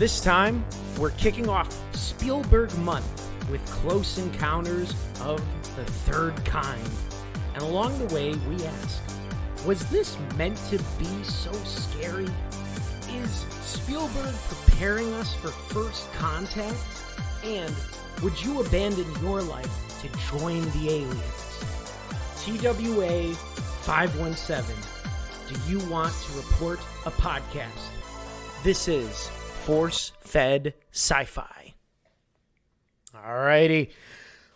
This time, we're kicking off Spielberg Month with Close Encounters of the Third Kind. And along the way, we ask, was this meant to be so scary? Is Spielberg preparing us for first contact? And would you abandon your life to join the aliens? TWA 517, do you want to report a podcast? This is Force Fed Sci-Fi. Alrighty.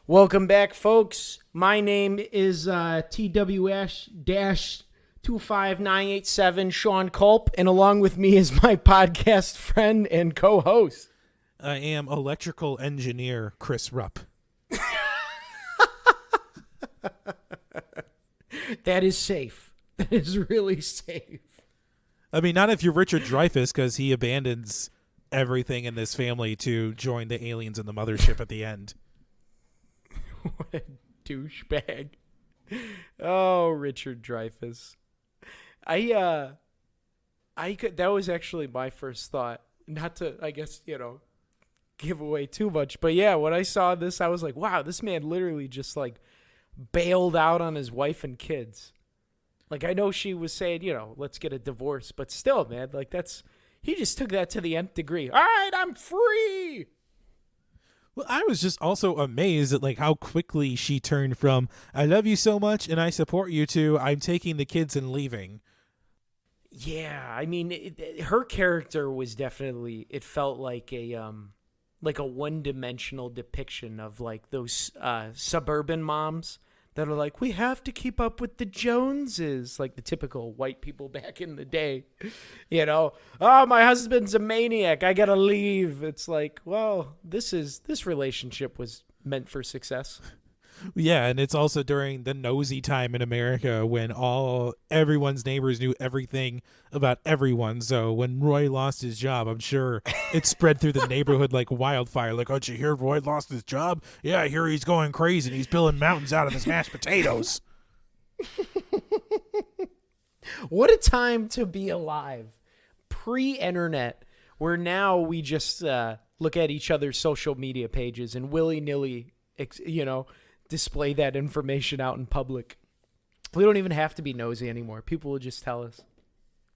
Welcome back, folks. My name is TWS-25987, Sean Culp, and along with me is my podcast friend and co-host. I am electrical engineer Chris Rupp. That is safe. That is really safe. I mean, not if you're Richard Dreyfuss, because he abandons everything in this family to join the aliens in the mothership at the end. What a douchebag. Oh, Richard Dreyfuss. That was actually my first thought. Not to, I guess, give away too much. But yeah, when I saw this, I was like, wow, this man literally just bailed out on his wife and kids. I know she was saying, let's get a divorce, but still, man, he just took that to the nth degree. All right, I'm free. Well, I was just also amazed at how quickly she turned from "I love you so much and I support you" to "I'm taking the kids and leaving." Yeah, I mean, her character was definitely, it felt like a one-dimensional depiction of those suburban moms that are we have to keep up with the Joneses, the typical white people back in the day. Oh, my husband's a maniac, I gotta leave. It's well, this relationship was meant for success. Yeah, and it's also during the nosy time in America when everyone's neighbors knew everything about everyone. So when Roy lost his job, I'm sure it spread through the neighborhood like wildfire. Oh, did you hear Roy lost his job? Yeah, I hear he's going crazy and he's building mountains out of his mashed potatoes. What a time to be alive. Pre-internet, where now we just look at each other's social media pages and willy-nilly, display that information out in public. We don't even have to be nosy anymore. People will just tell us.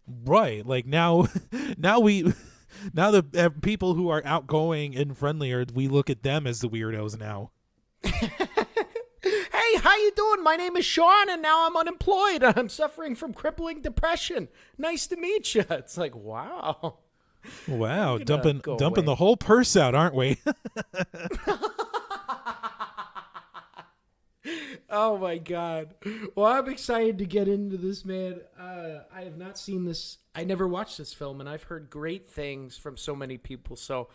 Right. now the people who are outgoing and friendlier, we look at them as the weirdos now. Hey, how you doing? My name is Sean, and now I'm unemployed. I'm suffering from crippling depression. Nice to meet you. It's wow. Wow, dumping the whole purse out, aren't we? Oh my God. Well, I'm excited to get into this, man. I have not seen this. I never watched this film, and I've heard great things from so many people. So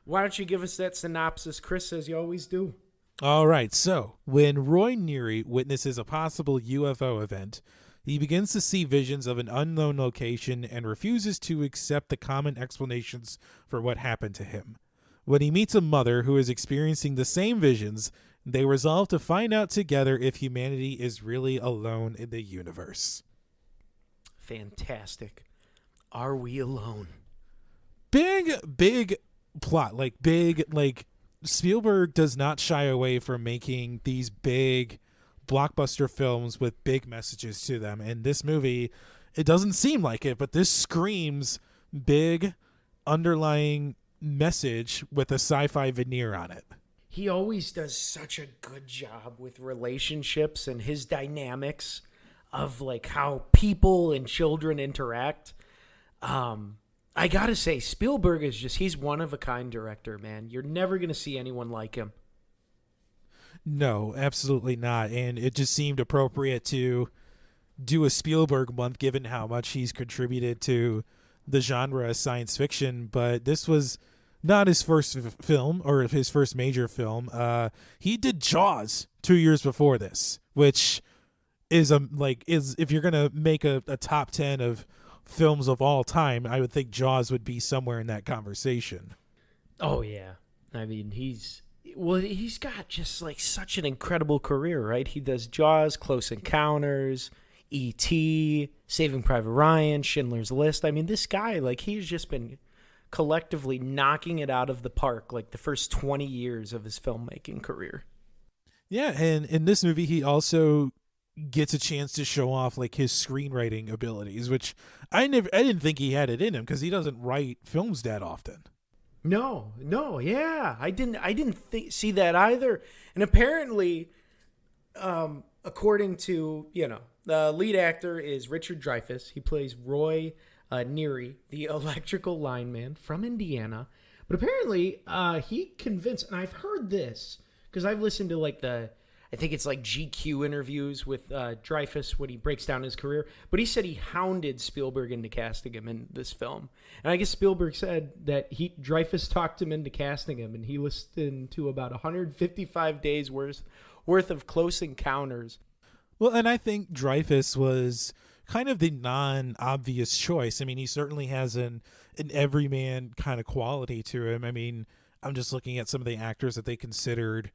why don't you give us that synopsis, Chris, as you always do? All right. So when Roy Neary witnesses a possible UFO event, he begins to see visions of an unknown location and refuses to accept the common explanations for what happened to him. When he meets a mother who is experiencing the same visions, they resolve to find out together if humanity is really alone in the universe. Fantastic. Are we alone? Big plot. Spielberg does not shy away from making these big blockbuster films with big messages to them. And this movie, it doesn't seem like it, but this screams big underlying message with a sci-fi veneer on it. He always does such a good job with relationships and his dynamics of how people and children interact. I gotta say, Spielberg is he's one of a kind director, man. You're never gonna see anyone like him. No, absolutely not. And it just seemed appropriate to do a Spielberg month given how much he's contributed to the genre of science fiction. But this was not his first film or his first major film. He did Jaws 2 years before this, which is if you're gonna make a top 10 of films of all time, I would think Jaws would be somewhere in that conversation. Oh yeah, I mean he's got just such an incredible career, right? He does Jaws, Close Encounters, E.T., Saving Private Ryan, Schindler's List. I mean, this guy, he's just been collectively knocking it out of the park like the first 20 years of his filmmaking career. Yeah, and in this movie, he also gets a chance to show off like his screenwriting abilities, which I didn't think he had it in him because he doesn't write films that often. No, yeah, I didn't see that either. And apparently, according to the lead actor is Richard Dreyfuss. He plays Roy Neary, the electrical lineman from Indiana. But apparently, he convinced, and I've heard this because I've listened to I think it's like GQ interviews with Dreyfuss when he breaks down his career. But he said he hounded Spielberg into casting him in this film. And I guess Spielberg said that Dreyfuss talked him into casting him, and he listened to about 155 days worth of Close Encounters. Well, and I think Dreyfuss was kind of the non-obvious choice. I mean, he certainly has an everyman kind of quality to him. I mean, I'm just looking at some of the actors that they considered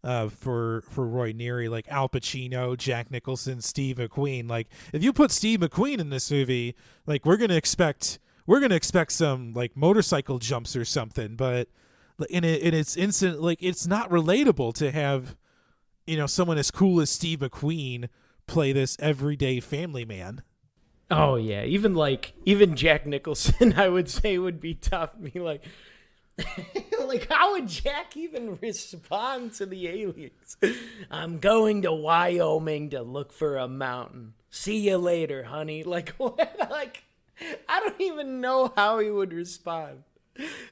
for Roy Neary, like Al Pacino, Jack Nicholson, Steve McQueen. Like, if you put Steve McQueen in this movie, like we're gonna expect some like motorcycle jumps or something. But it's instant, like it's not relatable to have someone as cool as Steve McQueen play this everyday family man. Oh yeah, even Jack Nicholson, I would say would be tough. Be like. Like, how would Jack even respond to the aliens? I'm going to Wyoming to look for a mountain. See you later, honey. Like, what? Like, I don't even know how he would respond.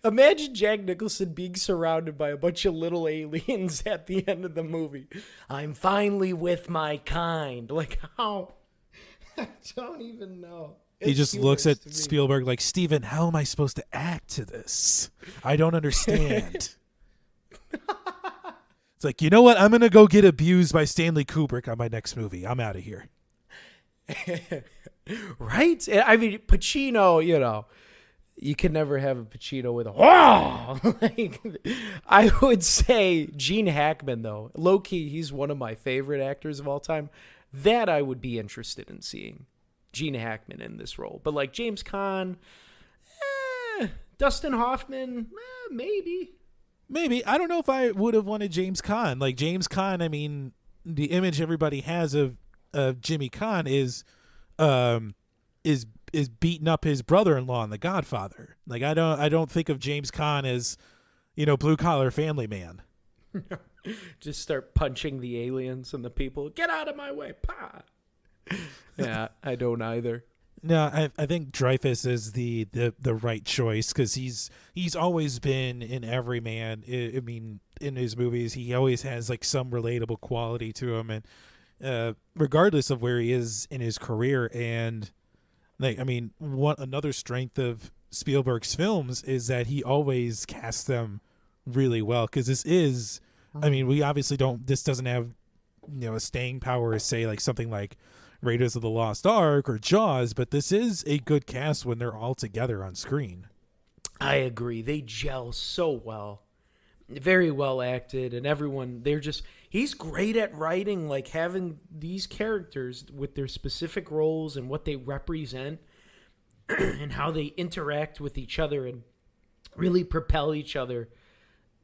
Imagine Jack Nicholson being surrounded by a bunch of little aliens at the end of the movie. I'm finally with my kind. Like, how? I don't even know. He just looks at Spielberg like, Steven, how am I supposed to act to this? I don't understand. It's like, you know what? I'm going to go get abused by Stanley Kubrick on my next movie. I'm out of here. Right? I mean, Pacino, you can never have a Pacino with a, whoa! Like, I would say Gene Hackman, though. Low-key, he's one of my favorite actors of all time. That I would be interested in seeing. Gene Hackman in this role. But like James Caan, Dustin Hoffman, maybe. I don't know if I would have wanted James Caan. Like James Caan, I mean, the image everybody has of Jimmy Caan is beating up his brother-in-law in The Godfather. Like I don't think of James Caan as, blue collar family man. Just start punching the aliens and the people. Get out of my way, pa. Yeah, I don't either. No, I think Dreyfuss is the right choice because he's always been in everyman. I mean, in his movies, he always has like some relatable quality to him, and regardless of where he is in his career. And like, I mean, another strength of Spielberg's films is that he always casts them really well because this is, I mean, we obviously don't. This doesn't have a staying power as say like something like Raiders of the Lost Ark or Jaws, but this is a good cast when they're all together on screen. I agree. They gel so well. Very well acted, and everyone, he's great at writing, like having these characters with their specific roles and what they represent and how they interact with each other and really propel each other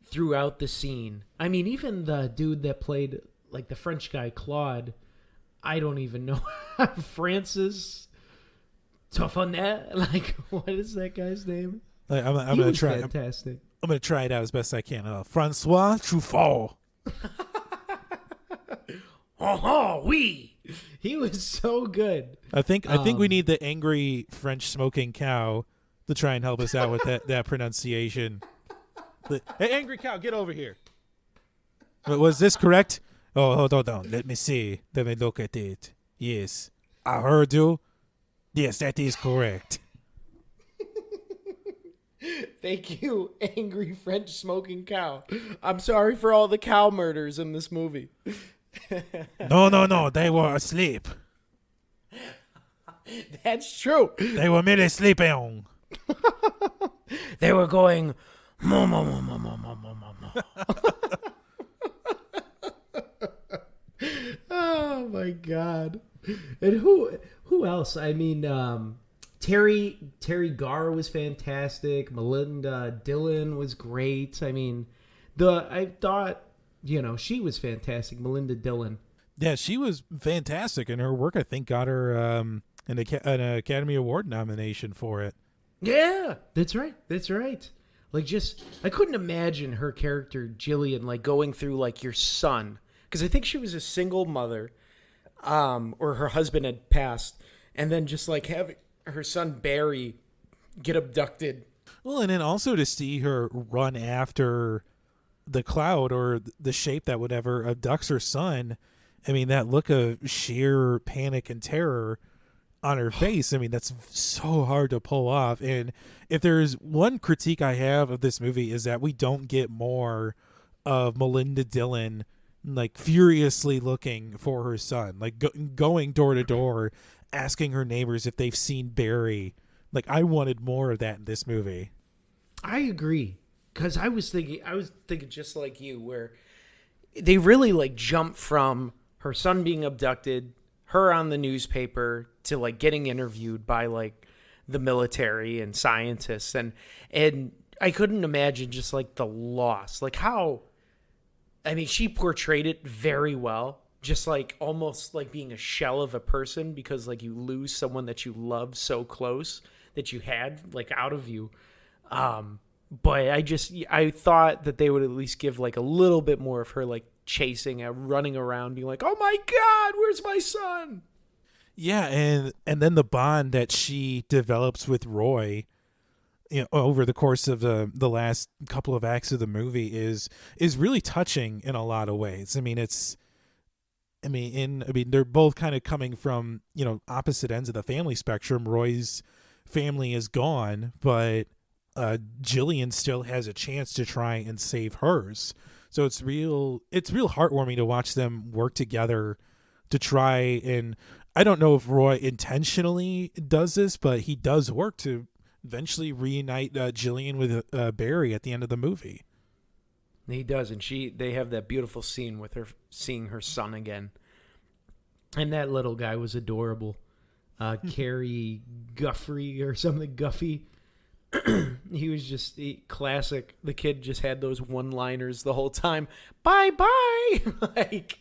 throughout the scene. I mean, even the dude that played like the French guy, Claude, I don't even know. Francis Toffonet? Like, what is that guy's name? I'm going to try. Fantastic. I'm going to try it out as best I can. Francois Truffaut. Oh, oui. He was so good. I think we need the angry French smoking cow to try and help us out with that pronunciation. Hey, angry cow, get over here. Was this correct? Oh, hold on. Let me see. Let me look at it. Yes. I heard you. Yes, that is correct. Thank you, angry French smoking cow. I'm sorry for all the cow murders in this movie. No. They were asleep. That's true. They were merely sleeping. They were going, mo, mo, mo, mo, mo, mo, mo, mo, mo. Oh my God. And who else? I mean, Terry Garr was fantastic. Melinda Dillon was great. I mean, I thought, she was fantastic. Melinda Dillon. Yeah, she was fantastic, and her work, I think, got her an Academy Award nomination for it. Yeah, that's right. That's right. Like, just, I couldn't imagine her character, Jillian, like, going through, like, your son. Because I think she was a single mother, or her husband had passed, and then just, like, having her son, Barry, get abducted. Well, and then also to see her run after the cloud or the shape that whatever abducts her son. I mean, that look of sheer panic and terror on her face, I mean, that's so hard to pull off. And if there's one critique I have of this movie is that we don't get more of Melinda Dillon, like, furiously looking for her son, like going door to door, asking her neighbors if they've seen Barry. Like, I wanted more of that in this movie. I agree. Because I was thinking just like you, where they really, like, jump from her son being abducted, her on the newspaper, to, like, getting interviewed by, like, the military and scientists. And I couldn't imagine just, like, the loss. Like, how, I mean, she portrayed it very well. Just, like, almost like being a shell of a person, because, like, you lose someone that you love so close, that you had, like, out of you. But I thought that they would at least give, like, a little bit more of her, like, chasing, running around, being like, oh my God, where's my son? Yeah, and then the bond that she develops with Roy, over the course of the last couple of acts of the movie is really touching in a lot of ways. I mean, they're both kind of coming from, opposite ends of the family spectrum. Roy's family is gone, but Jillian still has a chance to try and save hers. So it's real heartwarming to watch them work together to try. And I don't know if Roy intentionally does this, but he does work to eventually reunite Jillian with Barry at the end of the movie. He does, and they have that beautiful scene with her seeing her son again. And that little guy was adorable. Carrie Guffrey or something, Guffey. He was just classic. The kid just had those one-liners the whole time. Bye-bye! Like,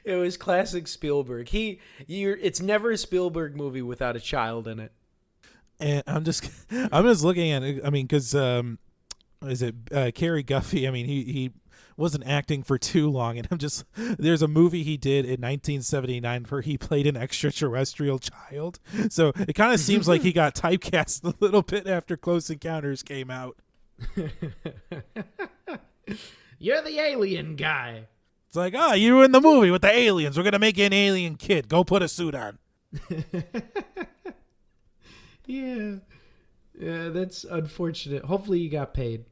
it was classic Spielberg. It's never a Spielberg movie without a child in it. And I'm just looking at it. I mean, because is it Carrie Guffey? I mean, he wasn't acting for too long, and there's a movie he did in 1979 where he played an extraterrestrial child. So it kind of seems like he got typecast a little bit after Close Encounters came out. You're the alien guy. It's like, you were in the movie with the aliens. We're gonna make you an alien kid. Go put a suit on. Yeah, that's unfortunate. Hopefully you got paid.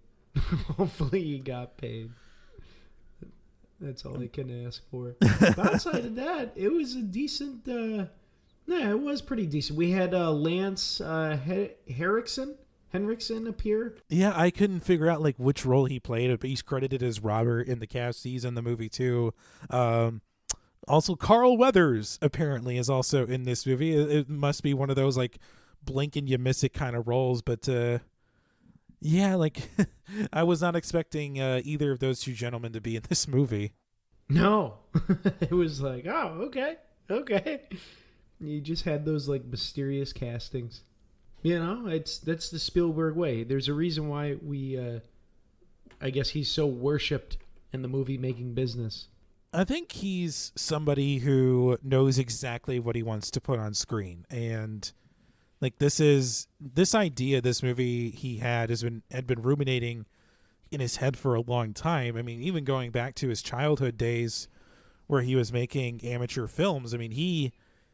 That's all I can ask for. But outside of that, it was a decent. It was pretty decent. We had Lance Henriksen appear. Yeah, I couldn't figure out like which role he played, but he's credited as Robert in the cast. He's in the movie too. Also, Carl Weathers apparently is also in this movie. It must be one of those like blink and you miss it kind of roles, but yeah, like I was not expecting either of those two gentlemen to be in this movie. No. It was like, oh, okay. You just had those like mysterious castings. That's the Spielberg way. There's a reason why I guess he's so worshipped in the movie making business. I think he's somebody who knows exactly what he wants to put on screen, and like this idea, this movie he had been ruminating in his head for a long time. I mean, even going back to his childhood days where he was making amateur films. I mean, he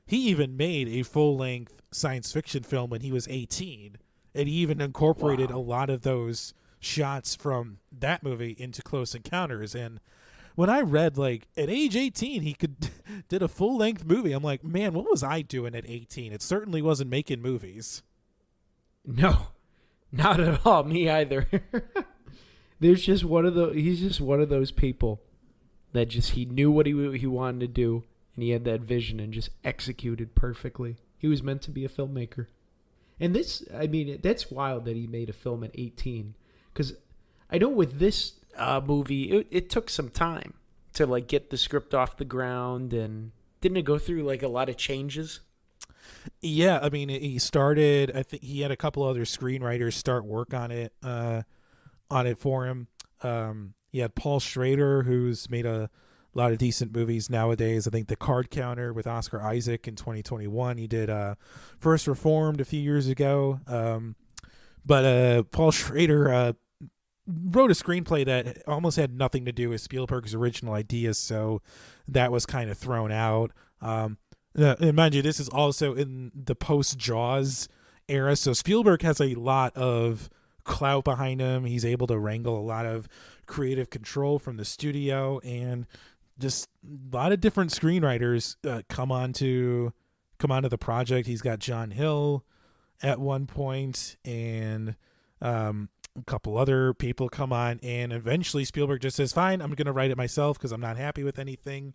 even made a full-length science fiction film when he was 18, and he even incorporated a lot of those shots from that movie into Close Encounters. And when I read, like, at age 18, he did a full-length movie, I'm like, man, what was I doing at 18? It certainly wasn't making movies. No, not at all. Me either. He's just one of those people that just, he knew what he wanted to do, and he had that vision and just executed perfectly. He was meant to be a filmmaker. And this, I mean, that's wild that he made a film at 18. Because I know with this movie, it took some time to like get the script off the ground, and didn't it go through like a lot of changes? Yeah, I mean, he started. I think he had a couple other screenwriters start work on it for him. He had Paul Schrader, who's made a lot of decent movies nowadays. I think The Card Counter with Oscar Isaac in 2021. He did First Reformed a few years ago. But Paul Schrader wrote a screenplay that almost had nothing to do with Spielberg's original ideas, so that was kind of thrown out. And mind you, this is also in the post-Jaws era, so Spielberg has a lot of clout behind him. He's able to wrangle a lot of creative control from the studio, and just a lot of different screenwriters come onto the project. He's got John Hill at one point, and a couple other people come on, and eventually Spielberg just says, fine, I'm going to write it myself because I'm not happy with anything.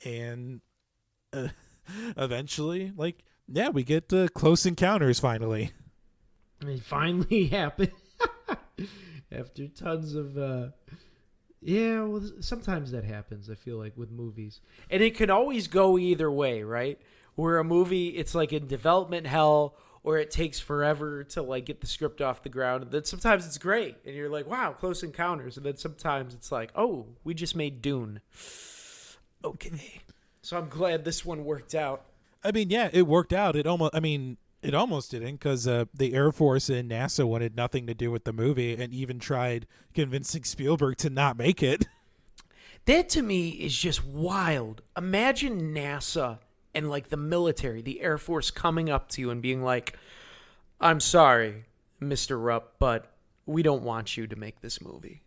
And eventually, like, yeah, we get Close Encounters finally. It finally happened. After tons of yeah, well, sometimes that happens, I feel like, with movies. And it can always go either way, right? Where a movie, it's like in development hell, or it takes forever to like get the script off the ground. And then sometimes it's great, and you're like, wow, Close Encounters. And then sometimes it's like, oh, we just made Dune. Okay. So I'm glad this one worked out. I mean, yeah, it worked out. It almost didn't, because the Air Force and NASA wanted nothing to do with the movie and even tried convincing Spielberg to not make it. That to me is just wild. Imagine NASA and like the military, the Air Force coming up to you and being like, I'm sorry, Mr. Rupp, but we don't want you to make this movie.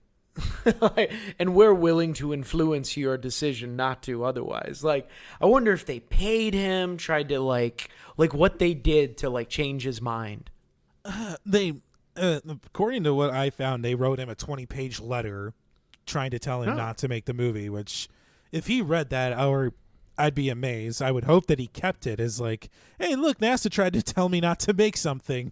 And we're willing to influence your decision not to otherwise. Like, I wonder if they paid him, tried to like what they did to like change his mind. They according to what I found, they wrote him a 20-page letter trying to tell him not to make the movie, which if he read that, I'd be amazed. I would hope that he kept it as like, hey, look, NASA tried to tell me not to make something.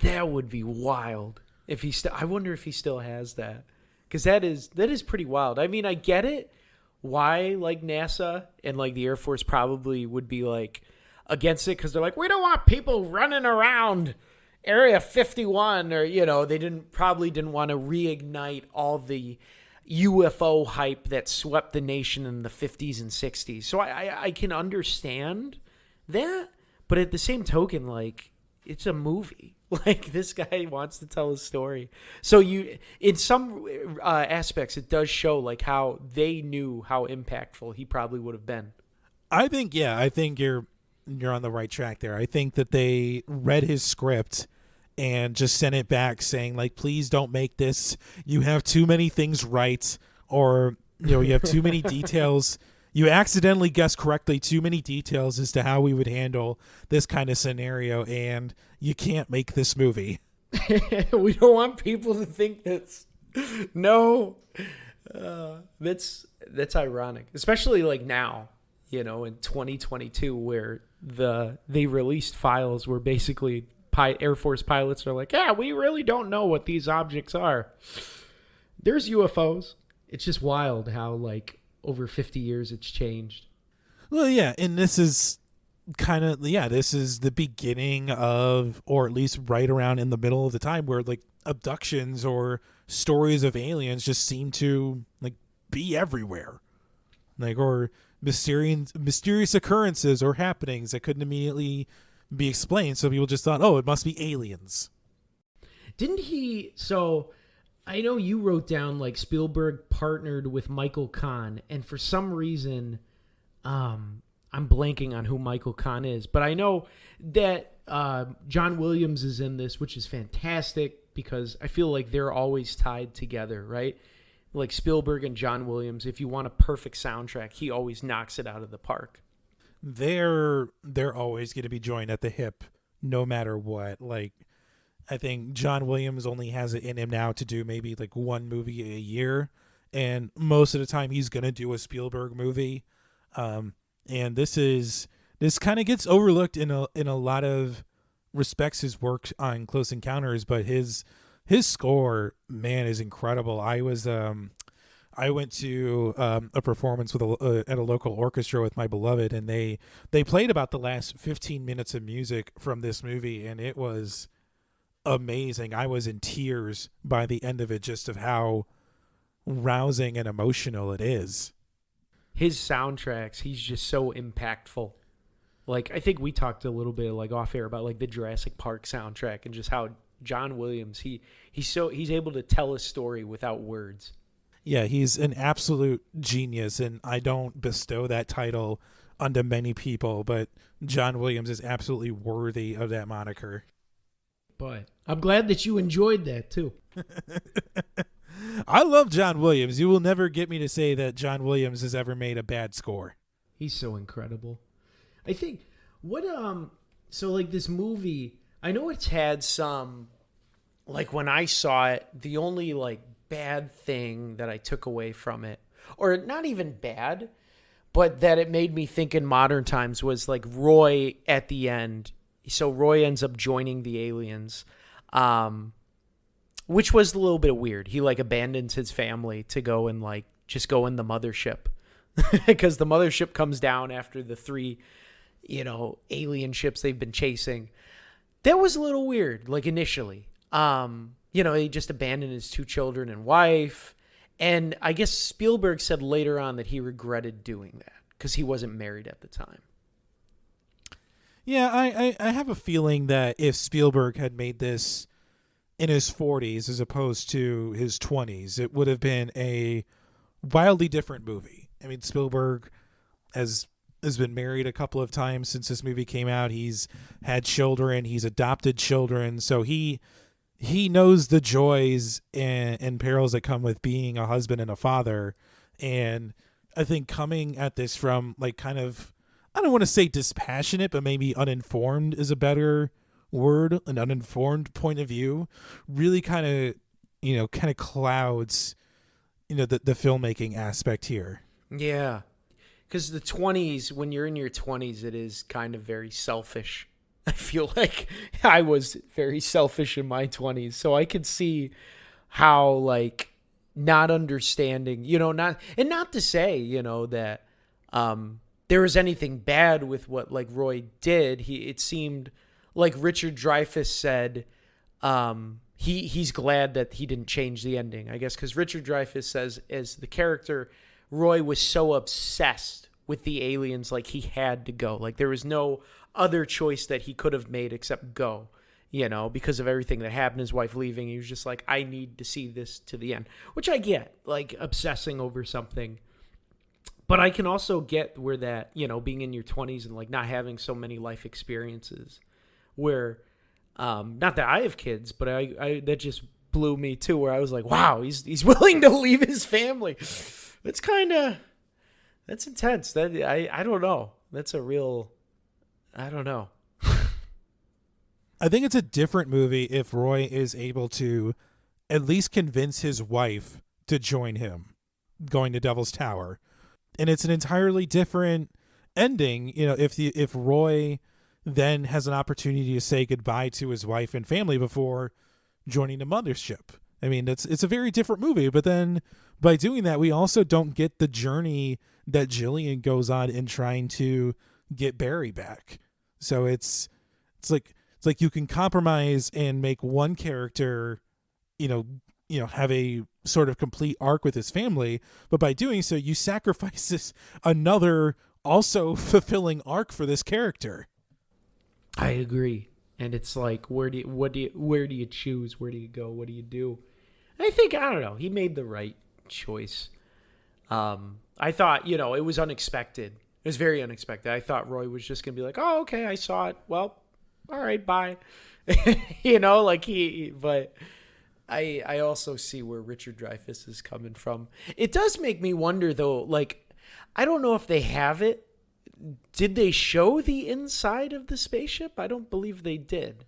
That would be wild. If he I wonder if he still has that. Because that is pretty wild. I mean, I get it. Why, like, NASA and, like, the Air Force probably would be, like, against it. Because they're like, we don't want people running around Area 51. Or, you know, they probably didn't want to reignite all the UFO hype that swept the nation in the 50s and 60s. So I can understand that. But at the same token, like, it's a movie. Like, this guy wants to tell a story. So in some aspects, it does show like how they knew how impactful he probably would have been. I think you're on the right track there. I think that they read his script and just sent it back saying like, please don't make this. You have too many things right, or you have too many details. You accidentally guessed correctly too many details as to how we would handle this kind of scenario, and you can't make this movie. We don't want people to think this. No. That's ironic, especially like now, in 2022, where they released files where basically Air Force pilots are like, yeah, we really don't know what these objects are. There's UFOs. It's just wild how like over 50 years it's changed. Well, yeah, and this is this is the beginning of, or at least right around in the middle of the time where like abductions or stories of aliens just seem to like be everywhere, like, or mysterious occurrences or happenings that couldn't immediately be explained, so people just thought, oh, it must be aliens. Didn't he? So I know you wrote down like Spielberg partnered with Michael Kahn, and for some reason, I'm blanking on who Michael Kahn is, but I know that John Williams is in this, which is fantastic because I feel like they're always tied together, right? Like Spielberg and John Williams, if you want a perfect soundtrack, he always knocks it out of the park. They're always going to be joined at the hip, no matter what. Like, I think John Williams only has it in him now to do maybe like one movie a year, and most of the time he's going to do a Spielberg movie. And this kind of gets overlooked in a lot of respects his work on Close Encounters, but his score, man, is incredible. I went to a performance with at a local orchestra with my beloved, and they played about the last 15 minutes of music from this movie, and it was amazing. I was in tears by the end of it, just of how rousing and emotional it is. His soundtracks, he's just so impactful. Like, I think we talked a little bit like off air about like the Jurassic Park soundtrack and just how John Williams, he's able to tell a story without words. Yeah, he's an absolute genius, and I don't bestow that title onto many people, but John Williams is absolutely worthy of that moniker. But I'm glad that you enjoyed that too. I love John Williams. You will never get me to say that John Williams has ever made a bad score. He's so incredible. I think so like this movie, I know it's had some, like when I saw it, the only like bad thing that I took away from it, or not even bad, but that it made me think in modern times, was like Roy at the end. So Roy ends up joining the aliens, which was a little bit weird. He like abandons his family to go and like just go in the mothership because the mothership comes down after the 3, alien ships they've been chasing. That was a little weird, like initially. He just abandoned his 2 children and wife. And I guess Spielberg said later on that he regretted doing that because he wasn't married at the time. Yeah, I have a feeling that if Spielberg had made this in his 40s as opposed to his 20s, it would have been a wildly different movie. I mean, Spielberg has been married a couple of times since this movie came out. He's had children. He's adopted children. So he knows the joys and perils that come with being a husband and a father. And I think coming at this from like kind of, I don't want to say dispassionate, but maybe uninformed is a better word, an uninformed point of view, really kind of clouds, the filmmaking aspect here. Yeah. Because the 20s, when you're in your 20s, it is kind of very selfish. I feel like I was very selfish in my 20s. So I could see how, like, not understanding, not to say, that there was anything bad with what, like, Roy did. It seemed like Richard Dreyfuss said he's glad that he didn't change the ending, I guess, because Richard Dreyfuss says, as the character, Roy was so obsessed with the aliens, like he had to go. Like there was no other choice that he could have made except go, because of everything that happened, his wife leaving. He was just like, I need to see this to the end, which I get, like obsessing over something. But I can also get where that, being in your 20s and like not having so many life experiences where, not that I have kids, but I that just blew me too, where I was like, wow, he's willing to leave his family. That's intense. That I don't know. That's a real, I don't know. I think it's a different movie if Roy is able to at least convince his wife to join him going to Devil's Tower. And it's an entirely different ending, if Roy then has an opportunity to say goodbye to his wife and family before joining the mothership. I mean, it's a very different movie, but then by doing that, we also don't get the journey that Jillian goes on in trying to get Barry back. So it's like you can compromise and make one character, have a sort of complete arc with his family, but by doing so, you sacrifice this another also fulfilling arc for this character. I agree. And it's like, where do you choose? Where do you go? What do you do? I think, I don't know, he made the right choice. I thought, it was unexpected. It was very unexpected. I thought Roy was just going to be like, oh, okay, I saw it. Well, all right, bye. But I also see where Richard Dreyfuss is coming from. It does make me wonder, though, like, I don't know if they have it. Did they show the inside of the spaceship? I don't believe they did.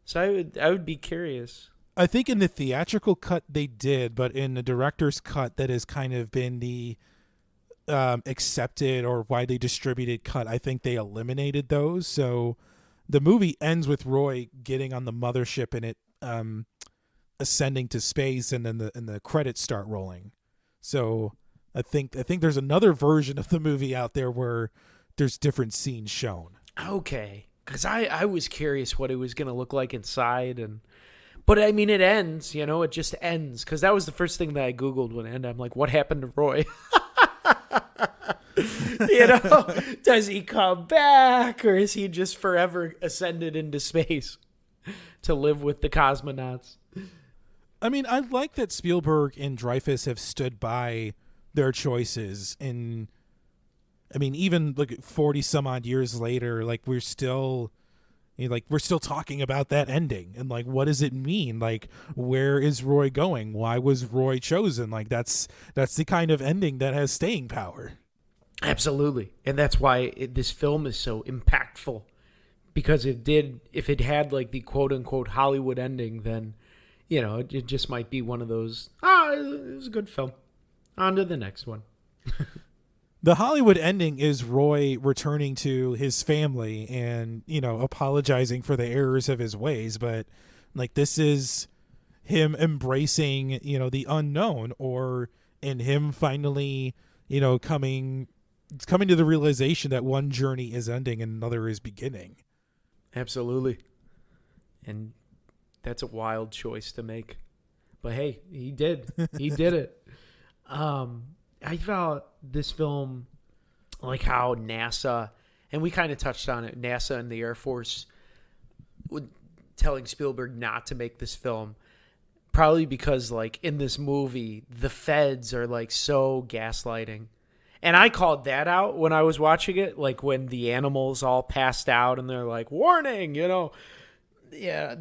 So I would be curious. I think in the theatrical cut they did, but in the director's cut that has kind of been the accepted or widely distributed cut, I think they eliminated those. So the movie ends with Roy getting on the mothership and it ascending to space, and then the credits start rolling. So I think there's another version of the movie out there where there's different scenes shown. Okay, because I was curious what it was going to look like inside, but I mean, it ends, it just ends, because that was the first thing that I Googled when it ended. I'm like, what happened to Roy? Does he come back, or is he just forever ascended into space to live with the cosmonauts? I mean, I like that Spielberg and Dreyfuss have stood by their choices, and I mean, even like 40 some odd years later, like we're still talking about that ending, and like, what does it mean? Like, where is Roy going? Why was Roy chosen? Like, that's the kind of ending that has staying power. Absolutely. And that's why this film is so impactful, because if it had like the quote unquote Hollywood ending, then, it just might be one of those, it was a good film. On to the next one. The Hollywood ending is Roy returning to his family and, apologizing for the errors of his ways. But like, this is him embracing, the unknown, and him finally, coming to the realization that one journey is ending and another is beginning. Absolutely. And that's a wild choice to make. But hey, he did. He did it. I felt this film, like how NASA, and we kind of touched on it, NASA and the Air Force telling Spielberg not to make this film, probably because like in this movie, the feds are like so gaslighting. And I called that out when I was watching it, like when the animals all passed out and they're like, warning,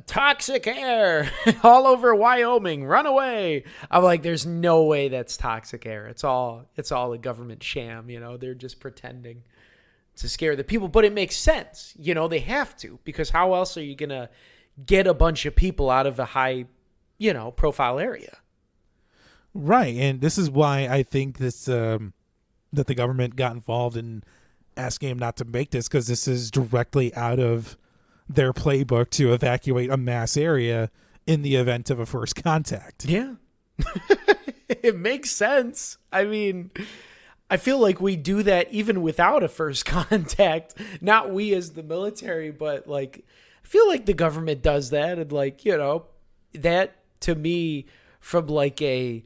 toxic air all over Wyoming, run away. I'm like, there's no way that's toxic air. It's all a government sham, they're just pretending to scare the people. But it makes sense, they have to, because how else are you going to get a bunch of people out of a high, profile area? Right. And this is why I think this, that the government got involved in asking him not to make this, because this is directly out of their playbook to evacuate a mass area in the event of a first contact. Yeah. It makes sense. I mean, I feel like we do that even without a first contact. Not we as the military, but like, I feel like the government does that. And like, that to me, from like a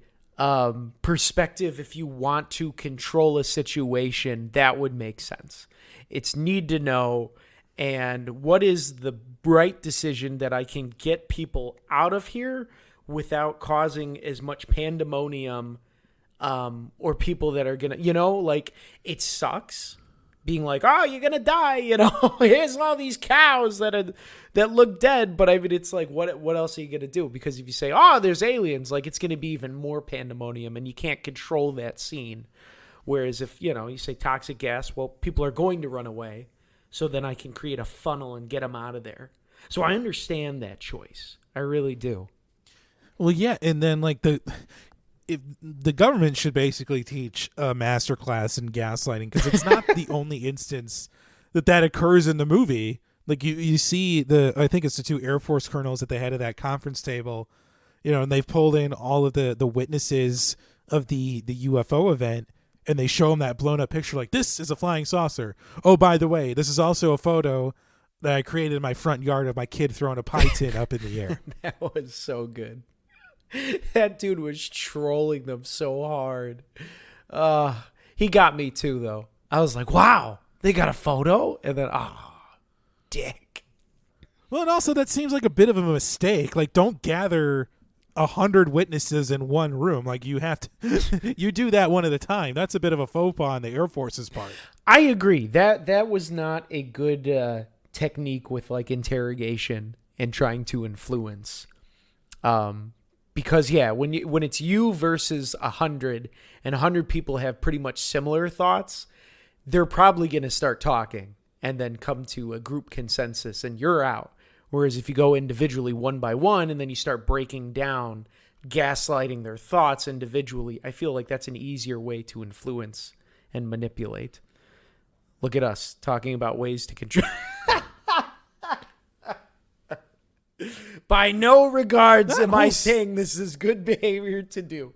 perspective, if you want to control a situation, that would make sense. It's need to know, and what is the right decision that I can get people out of here without causing as much pandemonium, or people that are gonna, like, it sucks being like, oh, you're gonna die, here's all these cows that look dead. But I mean, it's like, what else are you gonna do? Because if you say, oh, there's aliens, like, it's gonna be even more pandemonium, and you can't control that scene. Whereas if, you say toxic gas, well, people are going to run away, so then I can create a funnel and get them out of there. So I understand that choice. I really do. Well, yeah, and then like the government should basically teach a master class in gaslighting, because it's not the only instance that occurs in the movie. Like you see I think it's the two Air Force colonels that they had at that conference table, and they've pulled in all of the witnesses of the UFO event, and they show them that blown up picture, like, this is a flying saucer. Oh, by the way, this is also a photo that I created in my front yard of my kid throwing a pie tin up in the air. That was so good. That dude was trolling them so hard. He got me too, though. I was like, wow, they got a photo? And then, dick. Well, and also that seems like a bit of a mistake. Like, don't gather 100 witnesses in one room. Like, you have to, you do that one at a time. That's a bit of a faux pas on the Air Force's part. I agree. That was not a good technique with like interrogation and trying to influence. Because when it's you versus 100, and 100 people have pretty much similar thoughts, they're probably going to start talking and then come to a group consensus, and you're out. Whereas if you go individually one by one, and then you start breaking down, gaslighting their thoughts individually, I feel like that's an easier way to influence and manipulate. Look at us talking about ways to control. By no regards That am I whole saying this is good behavior to do.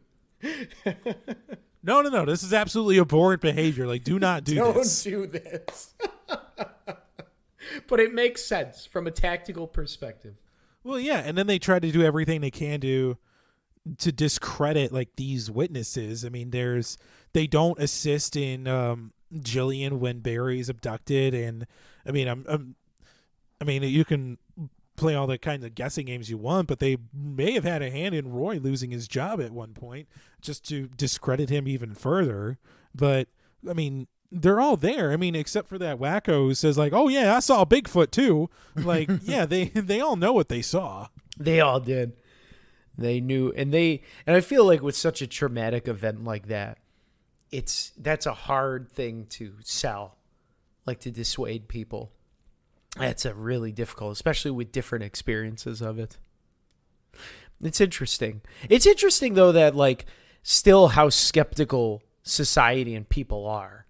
No. This is absolutely abhorrent behavior. Like, do not do Don't this. do this. But it makes sense from a tactical perspective. Well, yeah, and then they try to do everything they can do to discredit like these witnesses. I mean, they don't assist in Jillian when Barry's abducted, and I mean, I mean, you can play all the kinds of guessing games you want, but they may have had a hand in Roy losing his job at one point just to discredit him even further. But I mean, they're all there. I mean, except for that wacko who says like, "Oh yeah, I saw Bigfoot too." Like, yeah, they all know what they saw. They all did. They knew, and I feel like with such a traumatic event like that, that's a hard thing to sell, like to dissuade people. That's a really difficult, especially with different experiences of it. It's interesting. It's interesting though that like still how skeptical society and people are,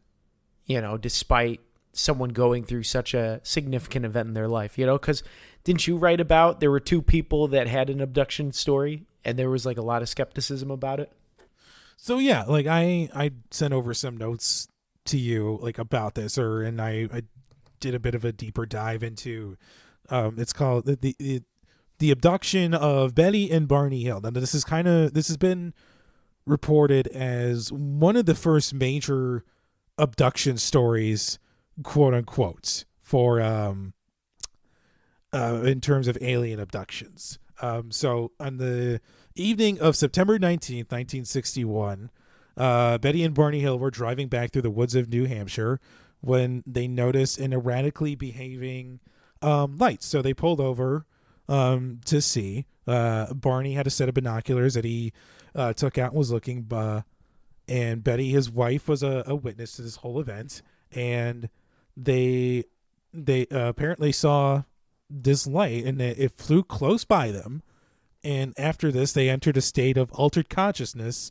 despite someone going through such a significant event in their life, because didn't you write about there were two people that had an abduction story and there was like a lot of skepticism about it? So yeah, like I sent over some notes to you like about this, and I did a bit of a deeper dive into it's called the abduction of Betty and Barney Hill. Now this has been reported as one of the first major abduction stories, quote unquote, for in terms of alien abductions. So on the evening of September 19th, 1961, Betty and Barney Hill were driving back through the woods of New Hampshire when they noticed an erratically behaving light. So they pulled over to see. Barney had a set of binoculars that he took out and was looking. And Betty, his wife, was a witness to this whole event. And they apparently saw this light, and it flew close by them. And after this, they entered a state of altered consciousness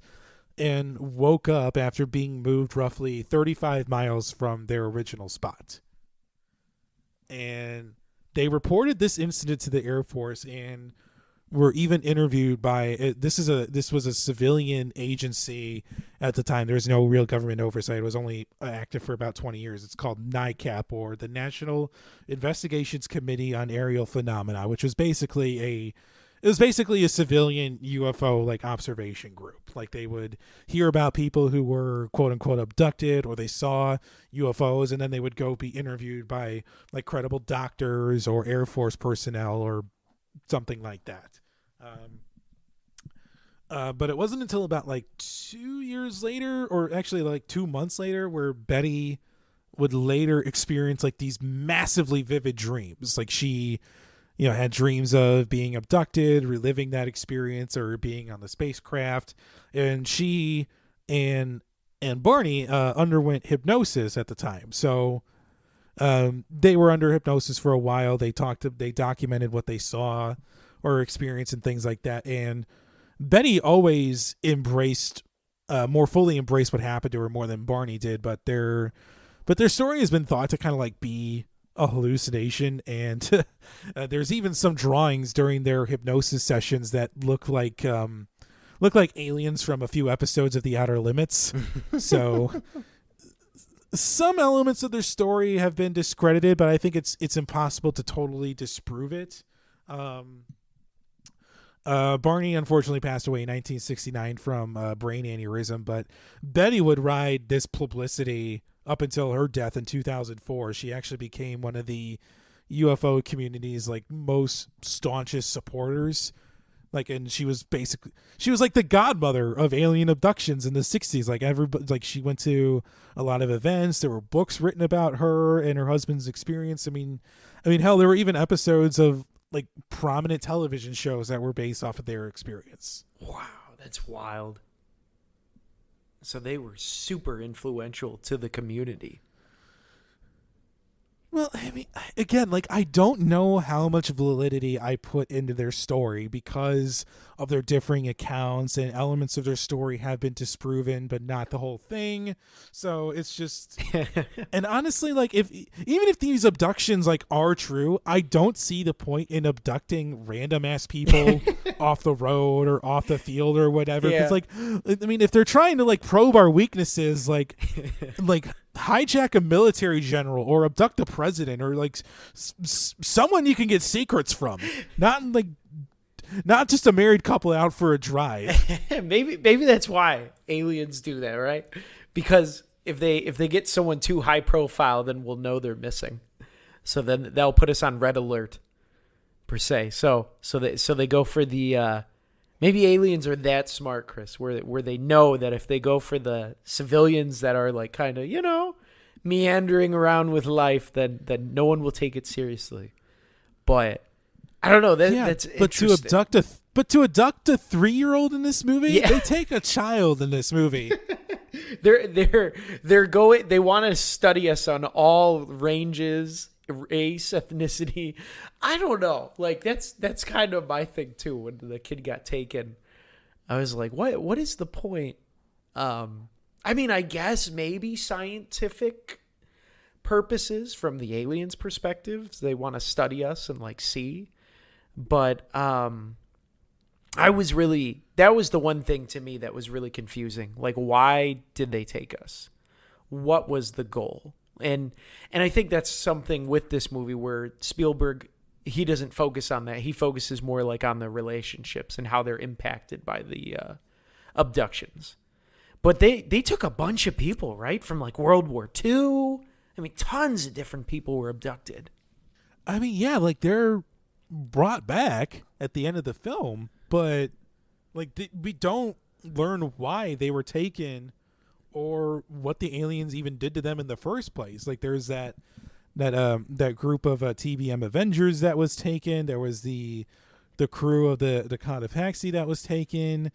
and woke up after being moved roughly 35 miles from their original spot. And they reported this incident to the Air Force and were even interviewed by this was a civilian agency at the time. There was no real government oversight. It was only active for about 20 years. It's called NICAP, or the National Investigations Committee on Aerial Phenomena, which was basically a civilian UFO like observation group. Like they would hear about people who were quote unquote abducted or they saw UFOs, and then they would go be interviewed by like credible doctors or Air Force personnel or something like that. But it wasn't until about like 2 years later, or actually like 2 months later, where Betty would later experience like these massively vivid dreams. Like she had dreams of being abducted, reliving that experience, or being on the spacecraft. And she and Barney underwent hypnosis at the time. So they were under hypnosis for a while. They documented what they saw or experienced and things like that. And Betty always more fully embraced what happened to her more than Barney did. But their story has been thought to kind of like be a hallucination, and there's even some drawings during their hypnosis sessions that look like aliens from a few episodes of The Outer Limits. So some elements of their story have been discredited, but I think it's impossible to totally disprove it. Barney unfortunately passed away in 1969 from brain aneurysm, but Betty would ride this publicity up until her death in 2004. She actually became one of the UFO community's like most staunchest supporters. Like, and she was like the godmother of alien abductions in the 60s. Like everybody, like she went to a lot of events. There were books written about her and her husband's experience. I mean, hell, there were even episodes of like prominent television shows that were based off of their experience. Wow, that's wild. So they were super influential to the community. Well, I mean, again, like, I don't know how much validity I put into their story because of their differing accounts, and elements of their story have been disproven, but not the whole thing. So it's just, and honestly, like, if even if these abductions like are true, I don't see the point in abducting random ass people off the road or off the field or whatever. Because, like, I mean, if they're trying to like probe our weaknesses, like hijack a military general or abduct a president or like someone you can get secrets from, not just a married couple out for a drive. maybe that's why aliens do that, right? Because if they get someone too high profile, then we'll know they're missing. So then they'll put us on red alert, per se. So they go for the maybe aliens are that smart, Chris, where they know that if they go for the civilians that are like kind of, meandering around with life, then no one will take it seriously. But I don't know. That's interesting. To abduct a 3-year-old in this movie, they take a child in this movie. They're going. They want to study us on all ranges, race, ethnicity. I don't know. Like that's kind of my thing too. When the kid got taken, I was like, what is the point? I mean, I guess maybe scientific purposes from the aliens' perspectives. They want to study us and like see. But that was the one thing to me that was really confusing. Like, why did they take us? What was the goal? And I think that's something with this movie where Spielberg, he doesn't focus on that. He focuses more like on the relationships and how they're impacted by the abductions. But they took a bunch of people, right? From like World War II. I mean, tons of different people were abducted. I mean, yeah, like they're brought back at the end of the film, but like we don't learn why they were taken or what the aliens even did to them in the first place. Like there's that group of TBM Avengers that was taken. There was the crew of the Cotopaxi that was taken.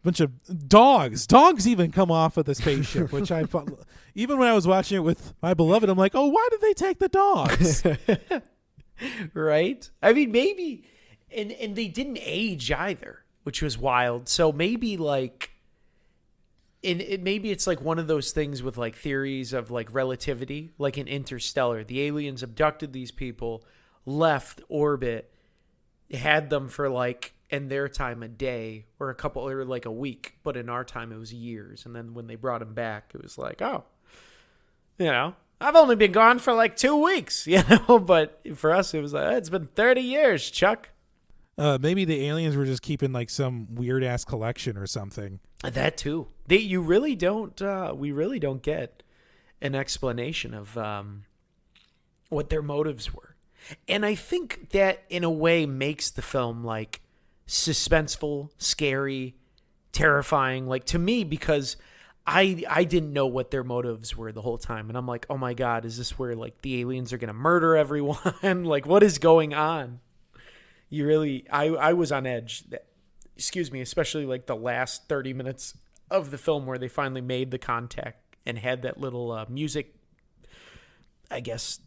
Bunch of dogs even come off of the spaceship, which I thought, even when I was watching it with my beloved, I'm like, oh, why did they take the dogs? Right? I mean, maybe, and they didn't age either, which was wild. So maybe like, maybe it's like one of those things with like theories of like relativity, like in Interstellar. The aliens abducted these people, left orbit, had them for like, in their time, a day or a couple or like a week, but in our time it was years. And then when they brought him back, it was like, oh, I've only been gone for like 2 weeks, but for us it was like, it's been 30 years, Chuck. Maybe the aliens were just keeping like some weird ass collection or something. That too. We really don't get an explanation of what their motives were. And I think that in a way makes the film like suspenseful, scary, terrifying, like to me, because I didn't know what their motives were the whole time. And I'm like, oh my God, is this where like the aliens are going to murder everyone? Like, what is going on? I was on edge. Excuse me, especially like the last 30 minutes of the film where they finally made the contact and had that little music, I guess,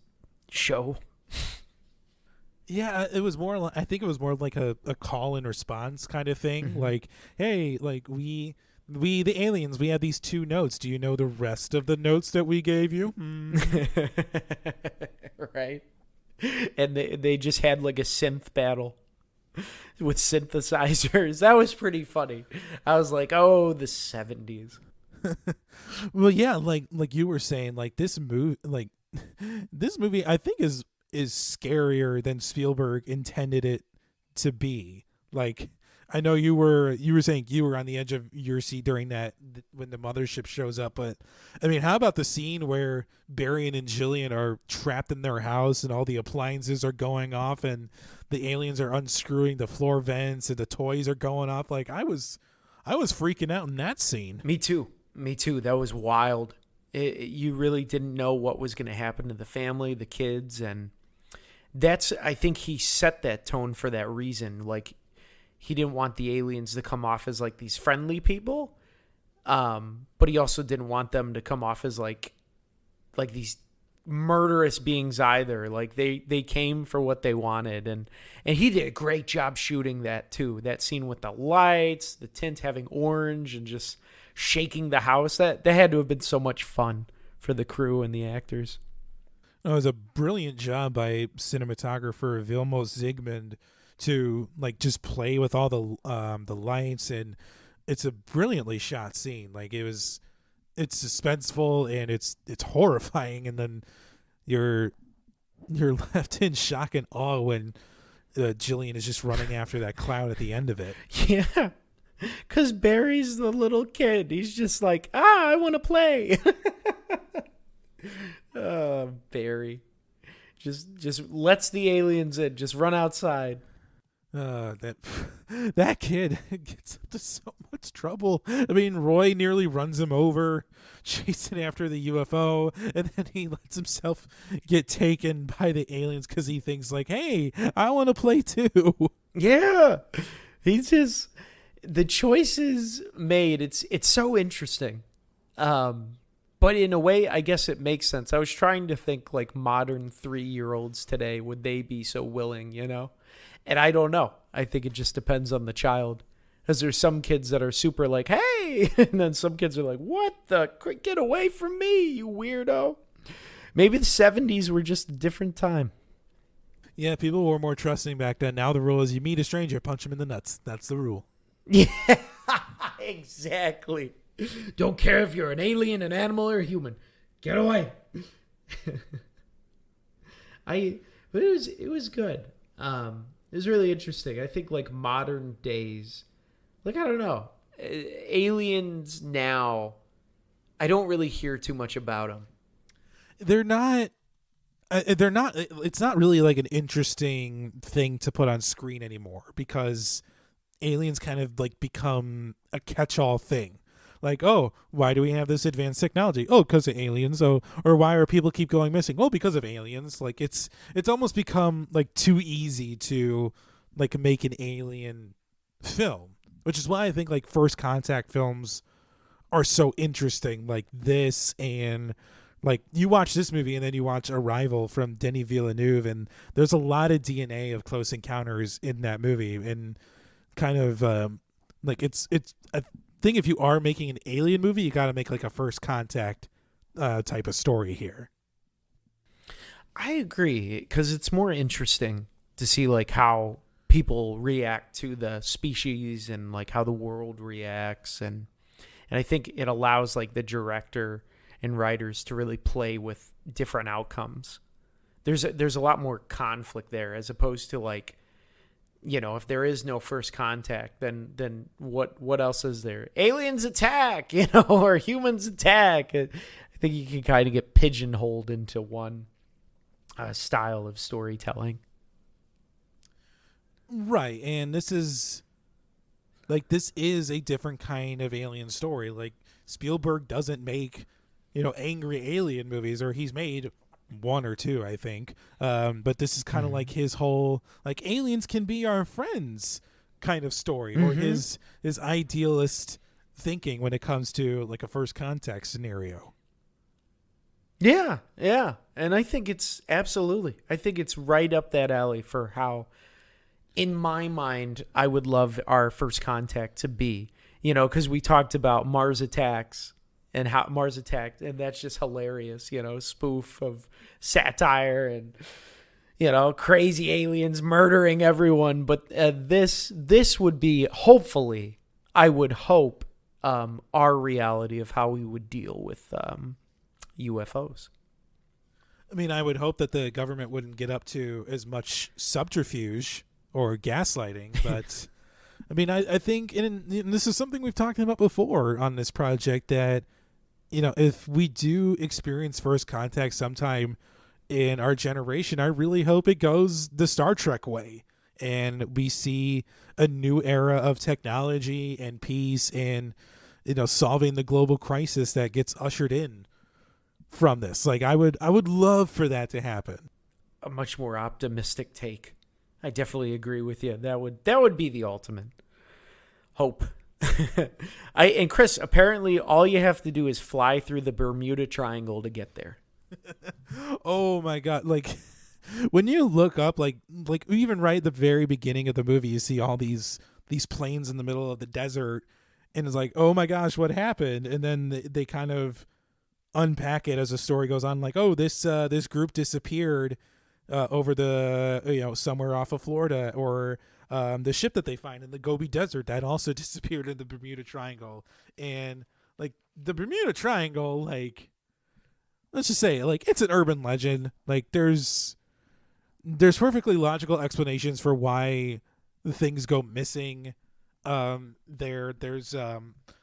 show. Yeah, it was more. I think it was more like a call and response kind of thing. Mm-hmm. Like, hey, like we the aliens, we have these 2 notes. Do you know the rest of the notes that we gave you? Right. And they just had like a synth battle with synthesizers. That was pretty funny. I was like, oh, the 70s. Well, yeah, like you were saying, like this movie, I think is scarier than Spielberg intended it to be. Like, I know you were saying you were on the edge of your seat during that when the mothership shows up, but I mean, how about the scene where Barry and Jillian are trapped in their house and all the appliances are going off and the aliens are unscrewing the floor vents and the toys are going off? Like, I was freaking out in that scene. Me too. That was wild. You really didn't know what was going to happen to the family, the kids, and I think he set that tone for that reason. Like, he didn't want the aliens to come off as like these friendly people, but he also didn't want them to come off as like these murderous beings either. Like they came for what they wanted, and he did a great job shooting that too. That scene with the lights, the tint having orange, and just shaking the house. That had to have been so much fun for the crew and the actors. It was a brilliant job by cinematographer Vilmos Zsigmond to like just play with all the lights, and it's a brilliantly shot scene. Like it's suspenseful and it's horrifying, and then you're left in shock and awe when Jillian is just running after that cloud at the end of it. Yeah, because Barry's the little kid. He's just like, I want to play. Barry just lets the aliens in. Just run outside. That kid gets into so much trouble. I mean, Roy nearly runs him over, chasing after the UFO, and then he lets himself get taken by the aliens because he thinks like, "Hey, I want to play too." Yeah, he's just the choices made. It's so interesting. But in a way, I guess it makes sense. I was trying to think like modern 3-year-olds today, would they be so willing, And I don't know. I think it just depends on the child. Because there's some kids that are super like, hey, and then some kids are like, what the, get away from me, you weirdo. Maybe the 70s were just a different time. Yeah, people were more trusting back then. Now the rule is you meet a stranger, punch him in the nuts. That's the rule. Yeah, exactly. Don't care if you're an alien, an animal, or a human. Get away. It was good. It was really interesting. I think like modern days, like I don't know, aliens now, I don't really hear too much about them. They're not. It's not really like an interesting thing to put on screen anymore because aliens kind of like become a catch-all thing. Like, oh, why do we have this advanced technology? Oh, because of aliens. Oh, or why are people keep going missing? Oh, because of aliens. Like it's almost become like too easy to like make an alien film, which is why I think like First Contact films are so interesting. Like this, and like you watch this movie and then you watch Arrival from Denis Villeneuve, and there's a lot of DNA of Close Encounters in that movie, and kind of like it's a think if you are making an alien movie, you got to make like a First Contact type of story here. I agree, because it's more interesting to see like how people react to the species and like how the world reacts, and I think it allows like the director and writers to really play with different outcomes. There's a lot more conflict there as opposed to like, if there is no First Contact, then what else is there? Aliens attack, or humans attack. I think you can kind of get pigeonholed into one style of storytelling. Right, and this is a different kind of alien story. Like Spielberg doesn't make, angry alien movies, or he's made one or two, I think. But this is kind of like his whole like aliens can be our friends kind of story, or his idealist thinking when it comes to like a First Contact scenario. Yeah. And I think it's right up that alley for how, in my mind, I would love our First Contact to be, because we talked about Mars Attacks and how Mars attacked, and that's just hilarious, spoof of satire and, crazy aliens murdering everyone. But this would be, hopefully, I would hope, our reality of how we would deal with UFOs. I mean, I would hope that the government wouldn't get up to as much subterfuge or gaslighting, but I mean, I think, and this is something we've talked about before on this project, that if we do experience First Contact sometime in our generation, I really hope it goes the Star Trek way, and we see a new era of technology and peace and, solving the global crisis that gets ushered in from this. Like I would love for that to happen. A much more optimistic take. I definitely agree with you. That would be the ultimate hope. And Chris, apparently all you have to do is fly through the Bermuda Triangle to get there. Oh my god! Like when you look up, like even right at the very beginning of the movie, you see all these planes in the middle of the desert, and it's like, oh my gosh, what happened? And then they kind of unpack it as the story goes on. Like, oh, this group disappeared over the somewhere off of Florida, or the ship that they find in the Gobi Desert that also disappeared in the Bermuda Triangle, and like the Bermuda Triangle, like let's just say, like it's an urban legend. Like there's perfectly logical explanations for why things go missing. There's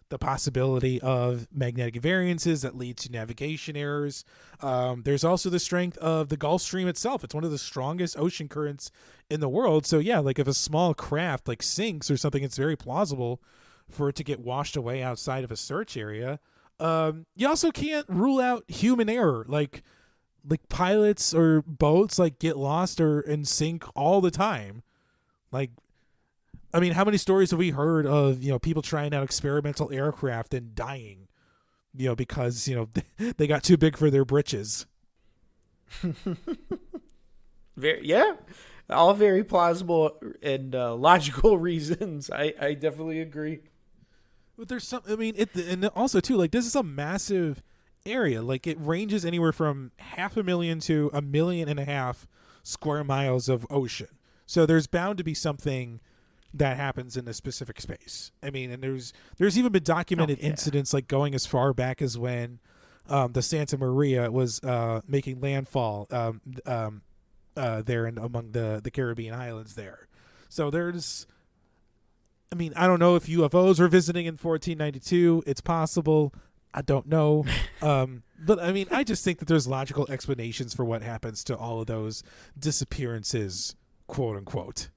the possibility of magnetic variances that lead to navigation errors. There's also the strength of the Gulf Stream itself. It's one of the strongest ocean currents in the world. So yeah, like if a small craft like sinks or something, it's very plausible for it to get washed away outside of a search area. You also can't rule out human error. Like pilots or boats like get lost or and sink all the time. Like, I mean, how many stories have we heard of people trying out experimental aircraft and dying, because they got too big for their britches. Yeah, all very plausible and logical reasons. I definitely agree. But there's some. I mean, and also too, like this is a massive area. Like it ranges anywhere from 500,000 to 1.5 million square miles of ocean. So there's bound to be something that happens in a specific space. I mean, and there's even been documented incidents like going as far back as when the Santa Maria was making landfall there and among the Caribbean islands there. So there's, I mean, I don't know if UFOs were visiting in 1492. It's possible. I don't know. But I mean, I just think that there's logical explanations for what happens to all of those disappearances, quote unquote.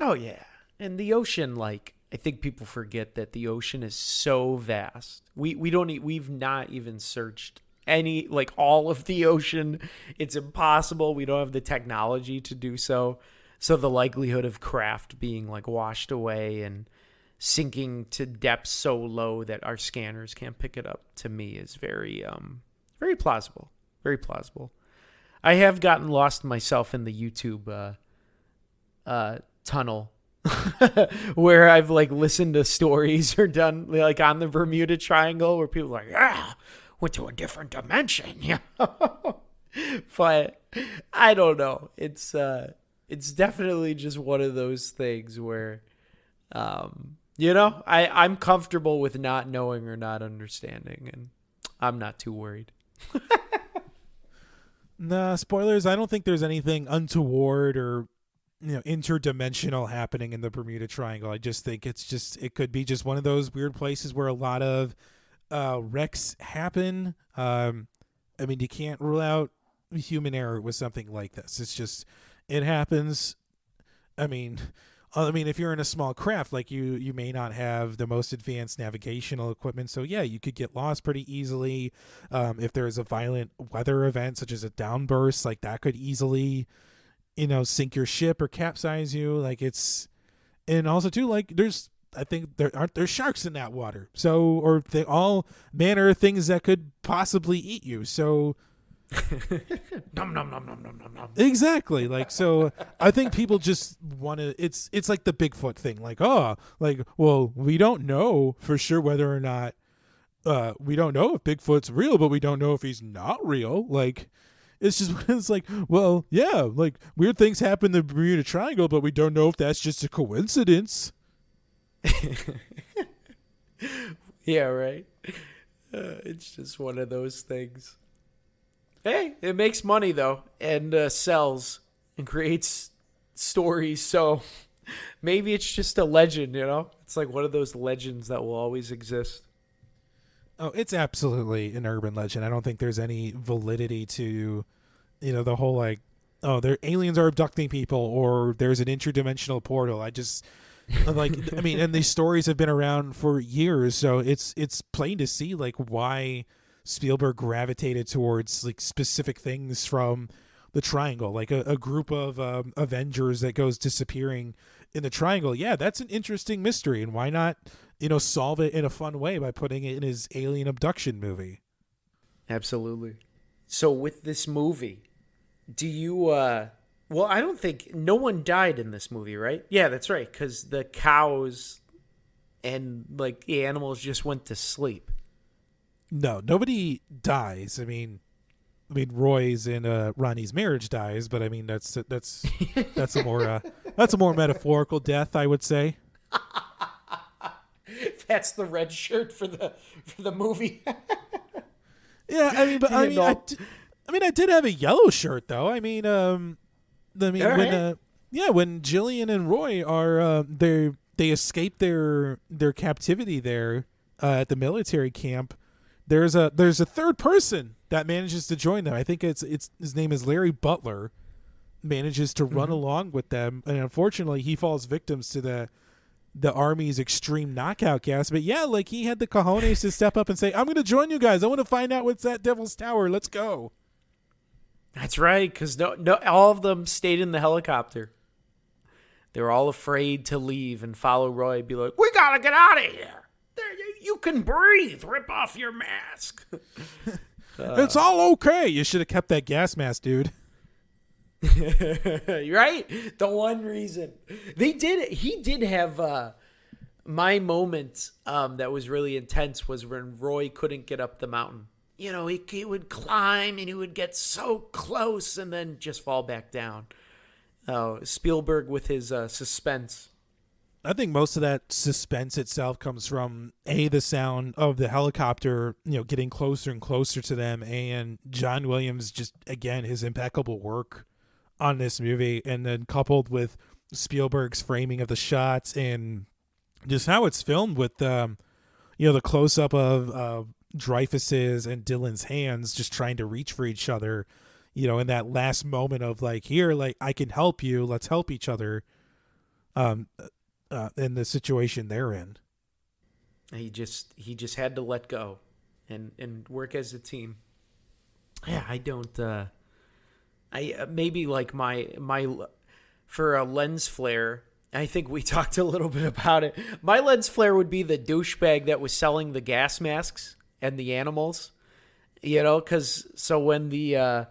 Oh yeah. And the ocean, like, I think people forget that the ocean is so vast. We've not even searched any, like, all of the ocean. It's impossible. We don't have the technology to do so. So the likelihood of craft being like washed away and sinking to depths so low that our scanners can't pick it up, to me, is very very plausible. Very plausible. I have gotten lost myself in the YouTube tunnel where I've like listened to stories or done like on the Bermuda Triangle where people are like, went to a different dimension. Yeah. But I don't know. It's definitely just one of those things where I'm comfortable with not knowing or not understanding, and I'm not too worried. Nah, spoilers. I don't think there's anything untoward or interdimensional happening in the Bermuda Triangle. I just think it could be just one of those weird places where a lot of wrecks happen. I mean, you can't rule out human error with something like this. It's just, it happens. I mean, if you're in a small craft, like you may not have the most advanced navigational equipment. So yeah, you could get lost pretty easily. If there is a violent weather event, such as a downburst, like that could easily, sink your ship or capsize you. Like and also too, like I think there's sharks in that water. So, or all manner of things that could possibly eat you. So, Nom nom nom nom nom nom nom. exactly. Like, so I think people just want to, it's like the Bigfoot thing. Like, well, we don't know for sure whether or not, we don't know if Bigfoot's real, but we don't know if he's not real. Like, it's just, it's like, well, yeah, like weird things happen in the Bermuda Triangle, but we don't know if that's just a coincidence. Yeah, right. It's just one of those things. Hey, it makes money though, and sells and creates stories. So maybe it's just a legend, It's like one of those legends that will always exist. Oh, it's absolutely an urban legend. I don't think there's any validity to, the whole like, oh, aliens are abducting people, or there's an interdimensional portal. I just like, I mean, and these stories have been around for years, so it's plain to see like why Spielberg gravitated towards like specific things from the Triangle, like a group of Avengers that goes disappearing in the Triangle. Yeah, that's an interesting mystery, and why not, solve it in a fun way by putting it in his alien abduction movie? Absolutely. So with this movie, do you well, I don't think no one died in this movie, right? Yeah, that's right, cuz the cows and like the animals just went to sleep. No, nobody dies. Roy's and Ronnie's marriage dies, but I mean that's a more metaphorical death, I would say. That's the red shirt for the movie. Yeah, I did have a yellow shirt though. Right. When Jillian and Roy are they escape their captivity there at the military camp. There's a third person that manages to join them. I think it's his name is Larry Butler. Manages to run along with them, and unfortunately, he falls victims to the Army's extreme knockout gas. But yeah, like he had the cojones to step up and say, "I'm going to join you guys. I want to find out what's that Devil's Tower. Let's go." That's right, because no, all of them stayed in the helicopter. They were all afraid to leave and follow Roy. Be like, "We gotta get out of here. You can breathe. Rip off your mask." It's all okay. You should have kept that gas mask, dude. Right? The one reason they did it. He did have my moment that was really intense was when Roy couldn't get up the mountain. You know, he would climb and he would get so close and then just fall back down. Spielberg with his suspense. I think most of that suspense itself comes from the sound of the helicopter, getting closer and closer to them, and John Williams just again his impeccable work on this movie, and then coupled with Spielberg's framing of the shots and just how it's filmed with the close up of Dreyfus's and Dylan's hands just trying to reach for each other, in that last moment of like, here, like I can help you, let's help each other. In the situation they're in. He just had to let go and work as a team. Yeah, I don't maybe like my for a lens flare, I think we talked a little bit about it. My lens flare would be the douchebag that was selling the gas masks and the animals. Cuz so when the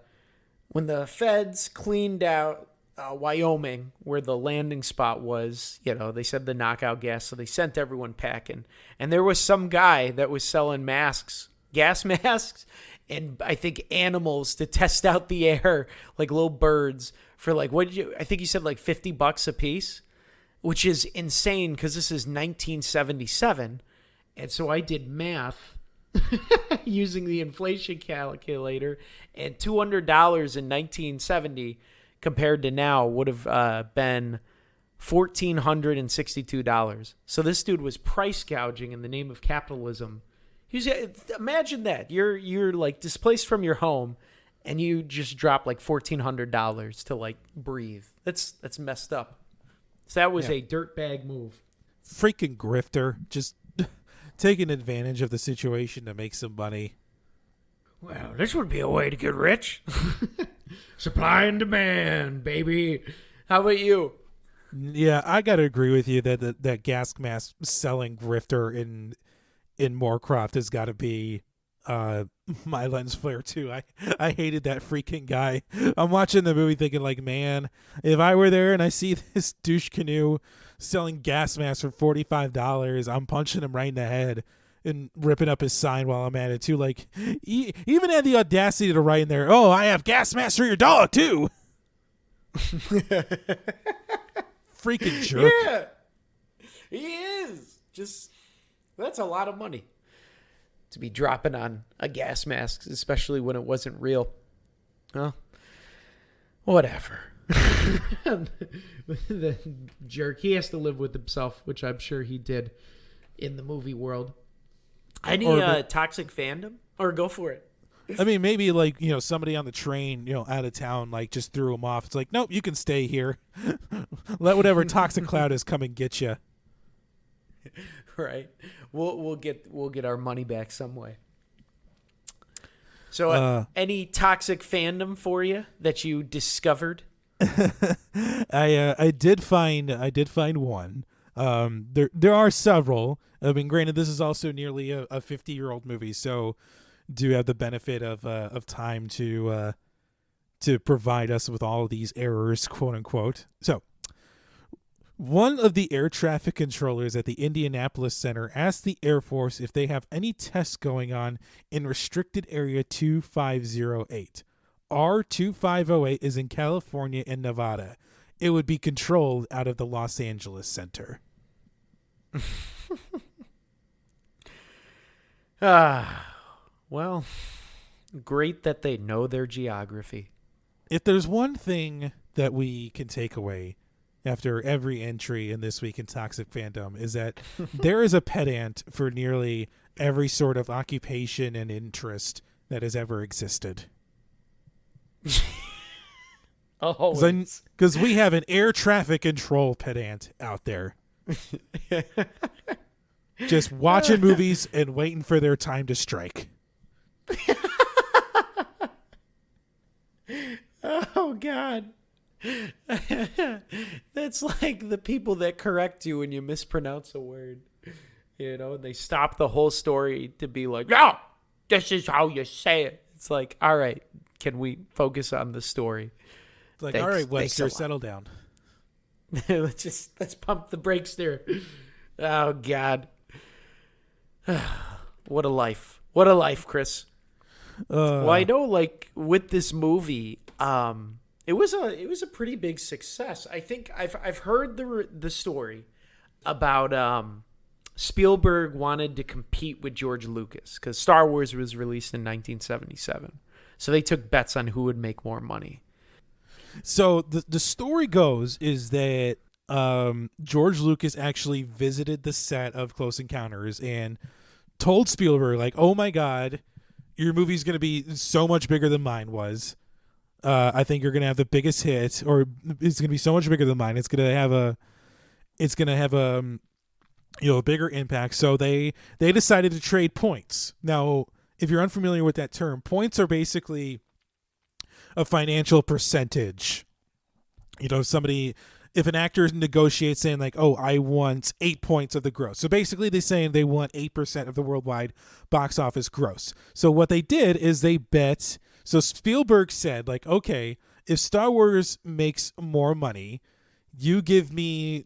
feds cleaned out Wyoming, where the landing spot was, they said the knockout gas, so they sent everyone packing. And there was some guy that was selling gas masks, and I think animals to test out the air, like little birds, for like, I think you said like $50 a piece, which is insane because this is 1977. And so I did math using the inflation calculator, and $200 in 1970 compared to now would have been $1,462. So this dude was price gouging in the name of capitalism. Imagine that you're like displaced from your home, and you just drop like $1,400 to like breathe. That's messed up. So that was a dirtbag move. Freaking grifter, just taking advantage of the situation to make some money. Well, this would be a way to get rich. Supply and demand, baby. How about you? Yeah, I gotta agree with you that that gas mask selling grifter in Moorcroft has got to be my lens flare too. I hated that freaking guy. I'm watching the movie thinking like, man, if I were there and I see this douche canoe selling gas masks for $45, I'm punching him right in the head and ripping up his sign while I'm at it too. Like, he even had the audacity to write in there, "Oh, I have gas masks for your dog too." Freaking jerk. Yeah, he is. Just, that's a lot of money to be dropping on a gas mask, especially when it wasn't real. Well, whatever. The jerk. He has to live with himself, which I'm sure he did in the movie world. Any toxic fandom? Or go for it. I mean, maybe like, somebody on the train, out of town, like just threw him off. It's like, nope, you can stay here. Let whatever toxic cloud is come and get you. Right. We'll get our money back some way. So, any toxic fandom for you that you discovered? I did find one. There are several. I mean, granted, this is also nearly a 50-year-old movie, so do have the benefit of time to provide us with all of these errors, quote unquote. So, one of the air traffic controllers at the Indianapolis Center asked the Air Force if they have any tests going on in restricted area 2508. R2508 is in California and Nevada. It would be controlled out of the Los Angeles Center. Well, great that they know their geography. If there's one thing that we can take away after every entry in This Week in Toxic Fandom is that there is a pedant for nearly every sort of occupation and interest that has ever existed. Because we have an air traffic control pedant out there. Just watching movies and waiting for their time to strike. Oh, God. That's like the people that correct you when you mispronounce a word. You know, they stop the whole story to be like, no, this is how you say it. It's like, all right, can we focus on the story? Like, all right, Webster, settle down. Let's pump the brakes there. Oh, God. What a life. What a life, Chris. Well, I know, like, with this movie, it was a pretty big success. I think I've heard the story about Spielberg wanted to compete with George Lucas because Star Wars was released in 1977. So they took bets on who would make more money. So the story goes is that George Lucas actually visited the set of Close Encounters and told Spielberg, like, oh my God, your movie's going to be so much bigger than mine was. I think you're going to have the biggest hit, or it's going to be so much bigger than mine. It's going to have a bigger impact. So they decided to trade points. Now, if you're unfamiliar with that term, points are basically a financial percentage. You know, if an actor negotiates saying like, oh, I want 8 points of the gross. So basically they're saying they want 8% of the worldwide box office gross. So what they did is they bet. So Spielberg said like, okay, if Star Wars makes more money, you give me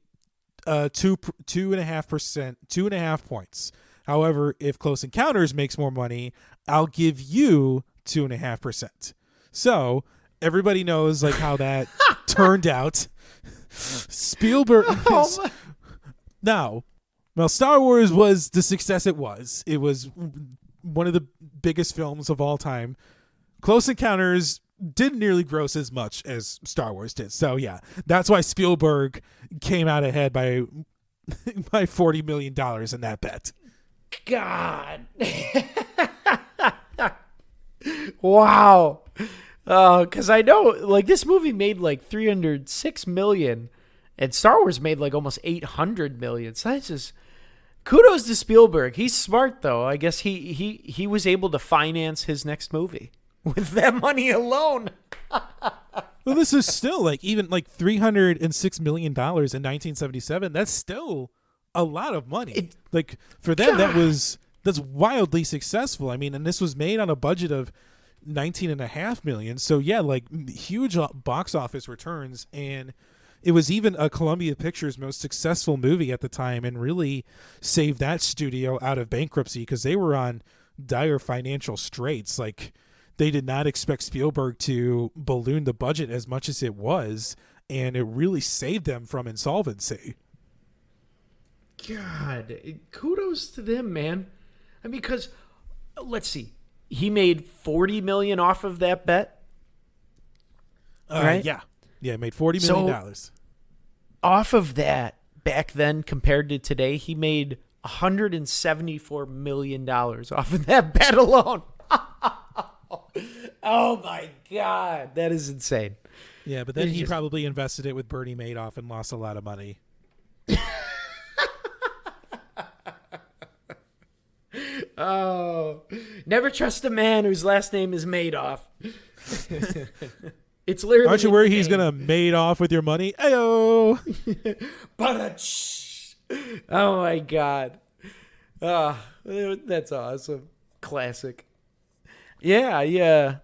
2.5%, 2.5 points. However, if Close Encounters makes more money, I'll give you 2.5%. So everybody knows like how that turned out. Spielberg now Star Wars was the success it was. It was one of the biggest films of all time. Close Encounters didn't nearly gross as much as Star Wars did. So yeah, that's why Spielberg came out ahead by $40 million in that bet. God. Wow. Because I know, like, this movie made like $306 million, and Star Wars made like almost $800 million. So that's just kudos to Spielberg. He's smart, though. I guess he was able to finance his next movie with that money alone. Well, this is still like even like $306 million in 1977. That's still a lot of money. Like for them, that's wildly successful. I mean, and this was made on a budget of $19.5 million. So yeah, like huge box office returns, and it was even a Columbia Pictures most successful movie at the time, and really saved that studio out of bankruptcy because they were on dire financial straits. Like they did not expect Spielberg to balloon the budget as much as it was, and it really saved them from insolvency. God, kudos to them, man. I mean, because let's see. He made $40 million off of that bet. Right? Yeah, it made $40 million. So, off of that, back then compared to today, he made $174 million off of that bet alone. Oh my God, that is insane. Yeah, but then he probably invested it with Bernie Madoff and lost a lot of money. Oh, never trust a man whose last name is Madoff. It's literally. Aren't you worried he's gonna made off with your money? Ayo. Oh my God. That's awesome. Classic. Yeah, yeah.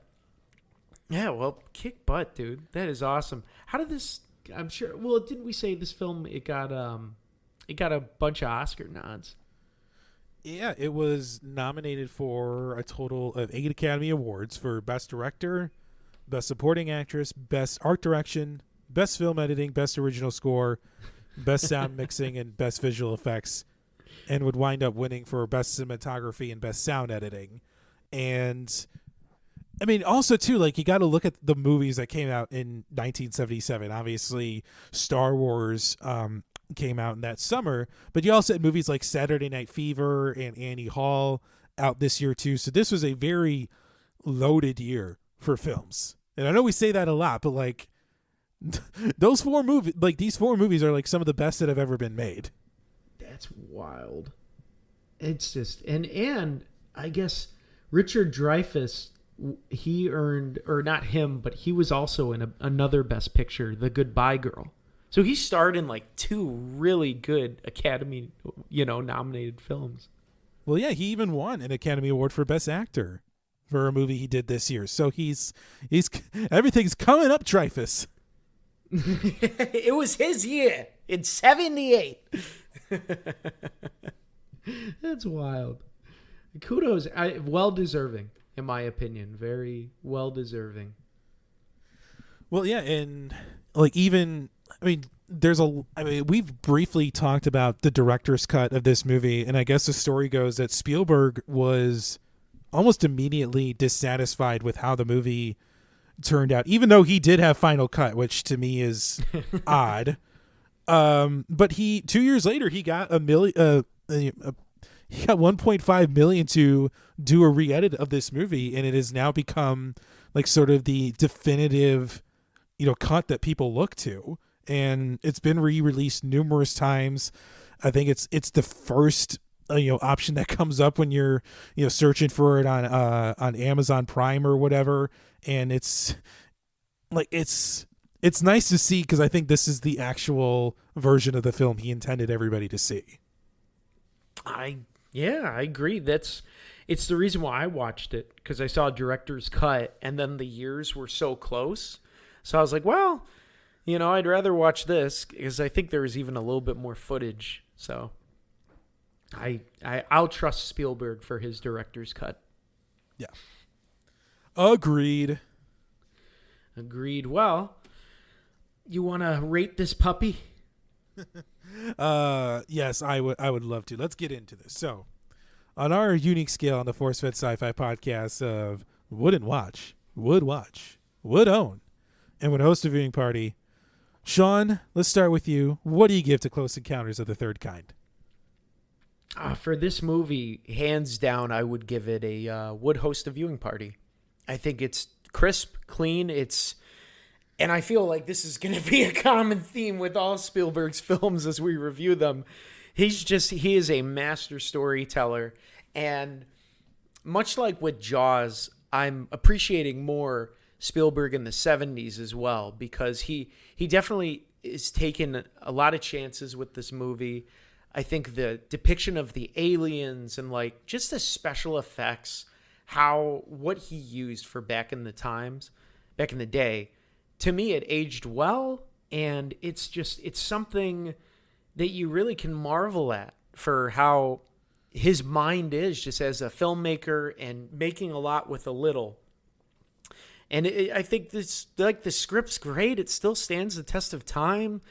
Yeah, well, kick butt, dude. That is awesome. How did this I'm sure well, didn't we say this film it got a bunch of Oscar nods? Yeah, it was nominated for a total of 8 Academy Awards for Best Director, Best Supporting Actress, Best Art Direction, Best Film Editing, Best Original Score, Best Sound Mixing, and Best Visual Effects, and would wind up winning for Best Cinematography and Best Sound Editing. And I mean, also too, like you got to look at the movies that came out in 1977. Obviously, Star Wars came out in that summer, but you also had movies like Saturday Night Fever and Annie Hall out this year too. So this was a very loaded year for films. And I know we say that a lot, but like those four movies, like these four movies, are like some of the best that have ever been made. That's wild. It's just and I guess Richard Dreyfuss, he earned, or not him, but he was also in another Best Picture, The Goodbye Girl. So he starred in like two really good Academy, nominated films. Well, yeah, he even won an Academy Award for Best Actor for a movie he did this year. So he's everything's coming up, Dreyfuss. It was his year in '78. That's wild. Kudos, well deserving. In my opinion, very well deserving. Well, yeah, and like even we've briefly talked about the director's cut of this movie, and I guess the story goes that Spielberg was almost immediately dissatisfied with how the movie turned out, even though he did have final cut, which to me is odd. But 2 years later he got he got 1.5 million to do a re-edit of this movie, and it has now become like sort of the definitive, cut that people look to, and it's been re-released numerous times. I think it's the first option that comes up when you're searching for it on Amazon Prime or whatever, and it's nice to see, because I think this is the actual version of the film he intended everybody to see. I agree. It's the reason why I watched it, because I saw a director's cut, and then the years were so close. So I was like, well, I'd rather watch this, because I think there was even a little bit more footage. So I'll trust Spielberg for his director's cut. Yeah. Agreed. Well, you want to rate this puppy? Yes, I would love to. Let's get into this. So, on our unique scale on the Force Fed Sci-Fi podcast of wouldn't watch, would own, and would host a viewing party, Sean, let's start with you. What do you give to Close Encounters of the Third Kind? For this movie, hands down, I would give it a would host a viewing party. I think it's crisp, clean. And I feel like this is going to be a common theme with all Spielberg's films as we review them. He is a master storyteller. And much like with Jaws, I'm appreciating more Spielberg in the 70s as well, because he definitely is taking a lot of chances with this movie. I think the depiction of the aliens and like just the special effects, what he used for back in the day, to me, it aged well, and it's something that you really can marvel at for how his mind is just as a filmmaker and making a lot with a little. And I think the script's great. It still stands the test of time.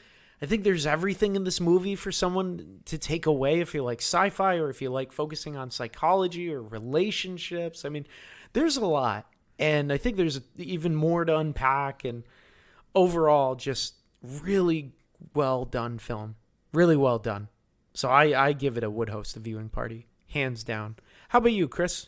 I think there's everything in this movie for someone to take away if you like sci-fi or if you like focusing on psychology or relationships. I mean, there's a lot. And I think there's even more to unpack, and overall, just really well done film. Really well done. So I give it a would host a viewing party, hands down. How about you, Chris?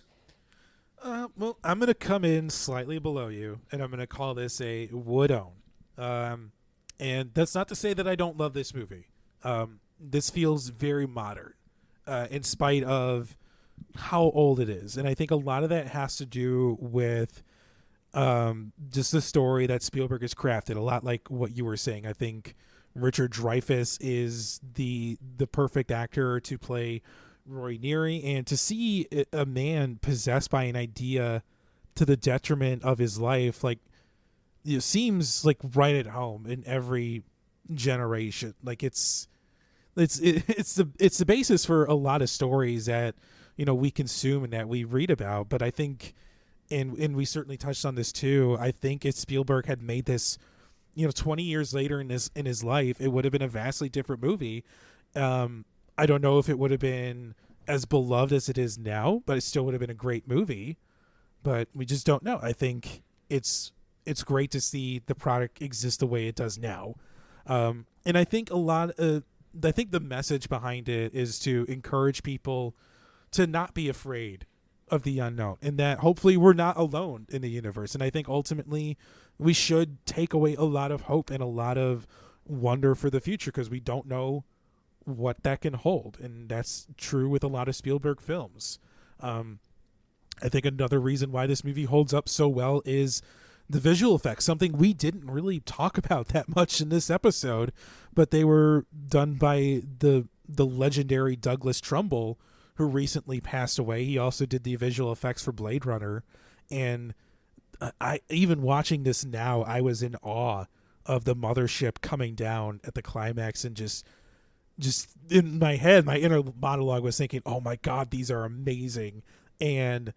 Well, I'm going to come in slightly below you, and I'm going to call this a would own. And that's not to say that I don't love this movie. This feels very modern, in spite of how old it is. And I think a lot of that has to do with just the story that Spielberg has crafted, a lot like what you were saying. I think Richard Dreyfuss is the perfect actor to play Roy Neary, and to see a man possessed by an idea to the detriment of his life, like, it seems like right at home in every generation. Like it's the basis for a lot of stories that, you know, we consume and that we read about. But I think, and we certainly touched on this too, I think if Spielberg had made this, you know, 20 years later in his life, it would have been a vastly different movie. I don't know if it would have been as beloved as it is now, but it still would have been a great movie. But we just don't know. I think it's great to see the product exist the way it does now. And I think I think the message behind it is to encourage people to not be afraid of the unknown, and that hopefully we're not alone in the universe. And I think ultimately we should take away a lot of hope and a lot of wonder for the future, because we don't know what that can hold. And that's true with a lot of Spielberg films. I think another reason why this movie holds up so well is the visual effects, something we didn't really talk about that much in this episode, but they were done by the legendary Douglas Trumbull, who recently passed away. He also did the visual effects for Blade Runner. And I even watching this now, I was in awe of the mothership coming down at the climax, and just in my head, my inner monologue was thinking, oh my God, these are amazing. And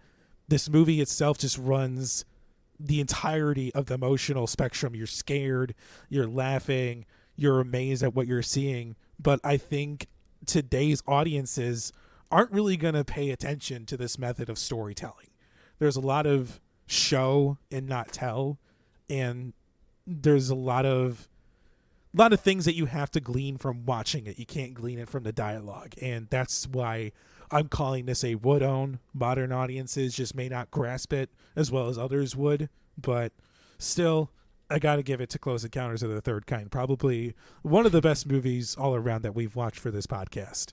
this movie itself just runs the entirety of the emotional spectrum. You're scared, you're laughing, you're amazed at what you're seeing. But I think today's audiences aren't really going to pay attention to this method of storytelling. There's a lot of show and not tell, and there's a lot of things that you have to glean from watching it. You can't glean it from the dialogue, and that's why I'm calling this a would-own. Modern audiences just may not grasp it as well as others would, but still, I got to give it to Close Encounters of the Third Kind. Probably one of the best movies all around that we've watched for this podcast.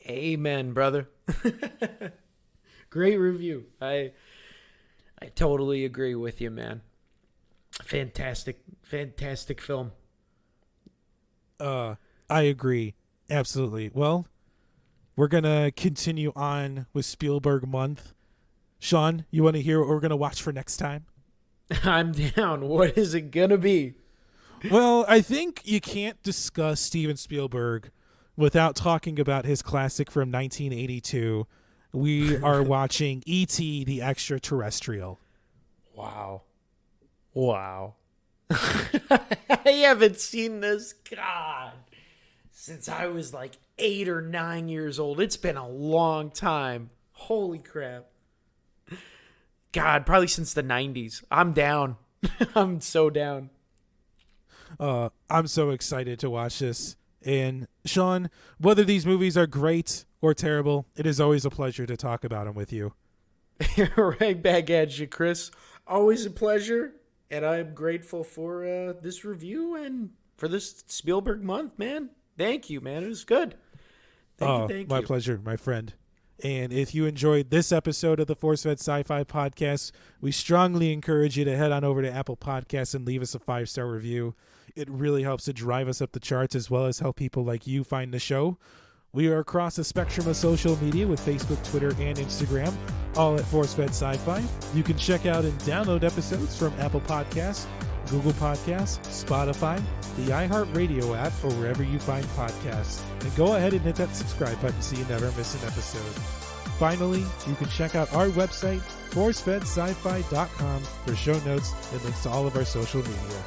Amen, brother. Great review. I totally agree with you, man. Fantastic film. I agree. Absolutely. Well, we're going to continue on with Spielberg Month. Sean, you want to hear what we're going to watch for next time? I'm down. What is it going to be? Well, I think you can't discuss Steven Spielberg without talking about his classic from 1982. We are watching E.T. the Extraterrestrial. Wow. I haven't seen this, God, since I was like 8 or 9 years old. It's been a long time. Holy crap. God, probably since the 90s. I'm down. I'm so down. I'm so excited to watch this. And Sean, whether these movies are great or terrible, it is always a pleasure to talk about them with you. Right back at you, Chris. Always a pleasure. And I'm grateful for this review and for this Spielberg Month, man. Thank you, man. It was good. Thank you. My pleasure, my friend. And if you enjoyed this episode of the Force Fed Sci-Fi podcast, we strongly encourage you to head on over to Apple Podcasts and leave us a 5-star review. It really helps to drive us up the charts, as well as help people like you find the show. We are across the spectrum of social media with Facebook, Twitter, and Instagram, all at Force Fed Sci-Fi. You can check out and download episodes from Apple Podcasts, Google Podcasts, Spotify, the iHeartRadio app, or wherever you find podcasts. And go ahead and hit that subscribe button so you never miss an episode. Finally, you can check out our website, forcefedsci-fi.com, for show notes and links to all of our social media.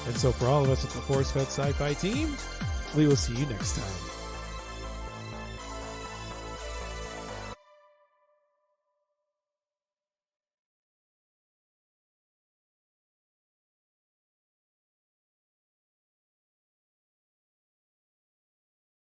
And so for all of us at the Force Fed Sci-Fi team, we will see you next time.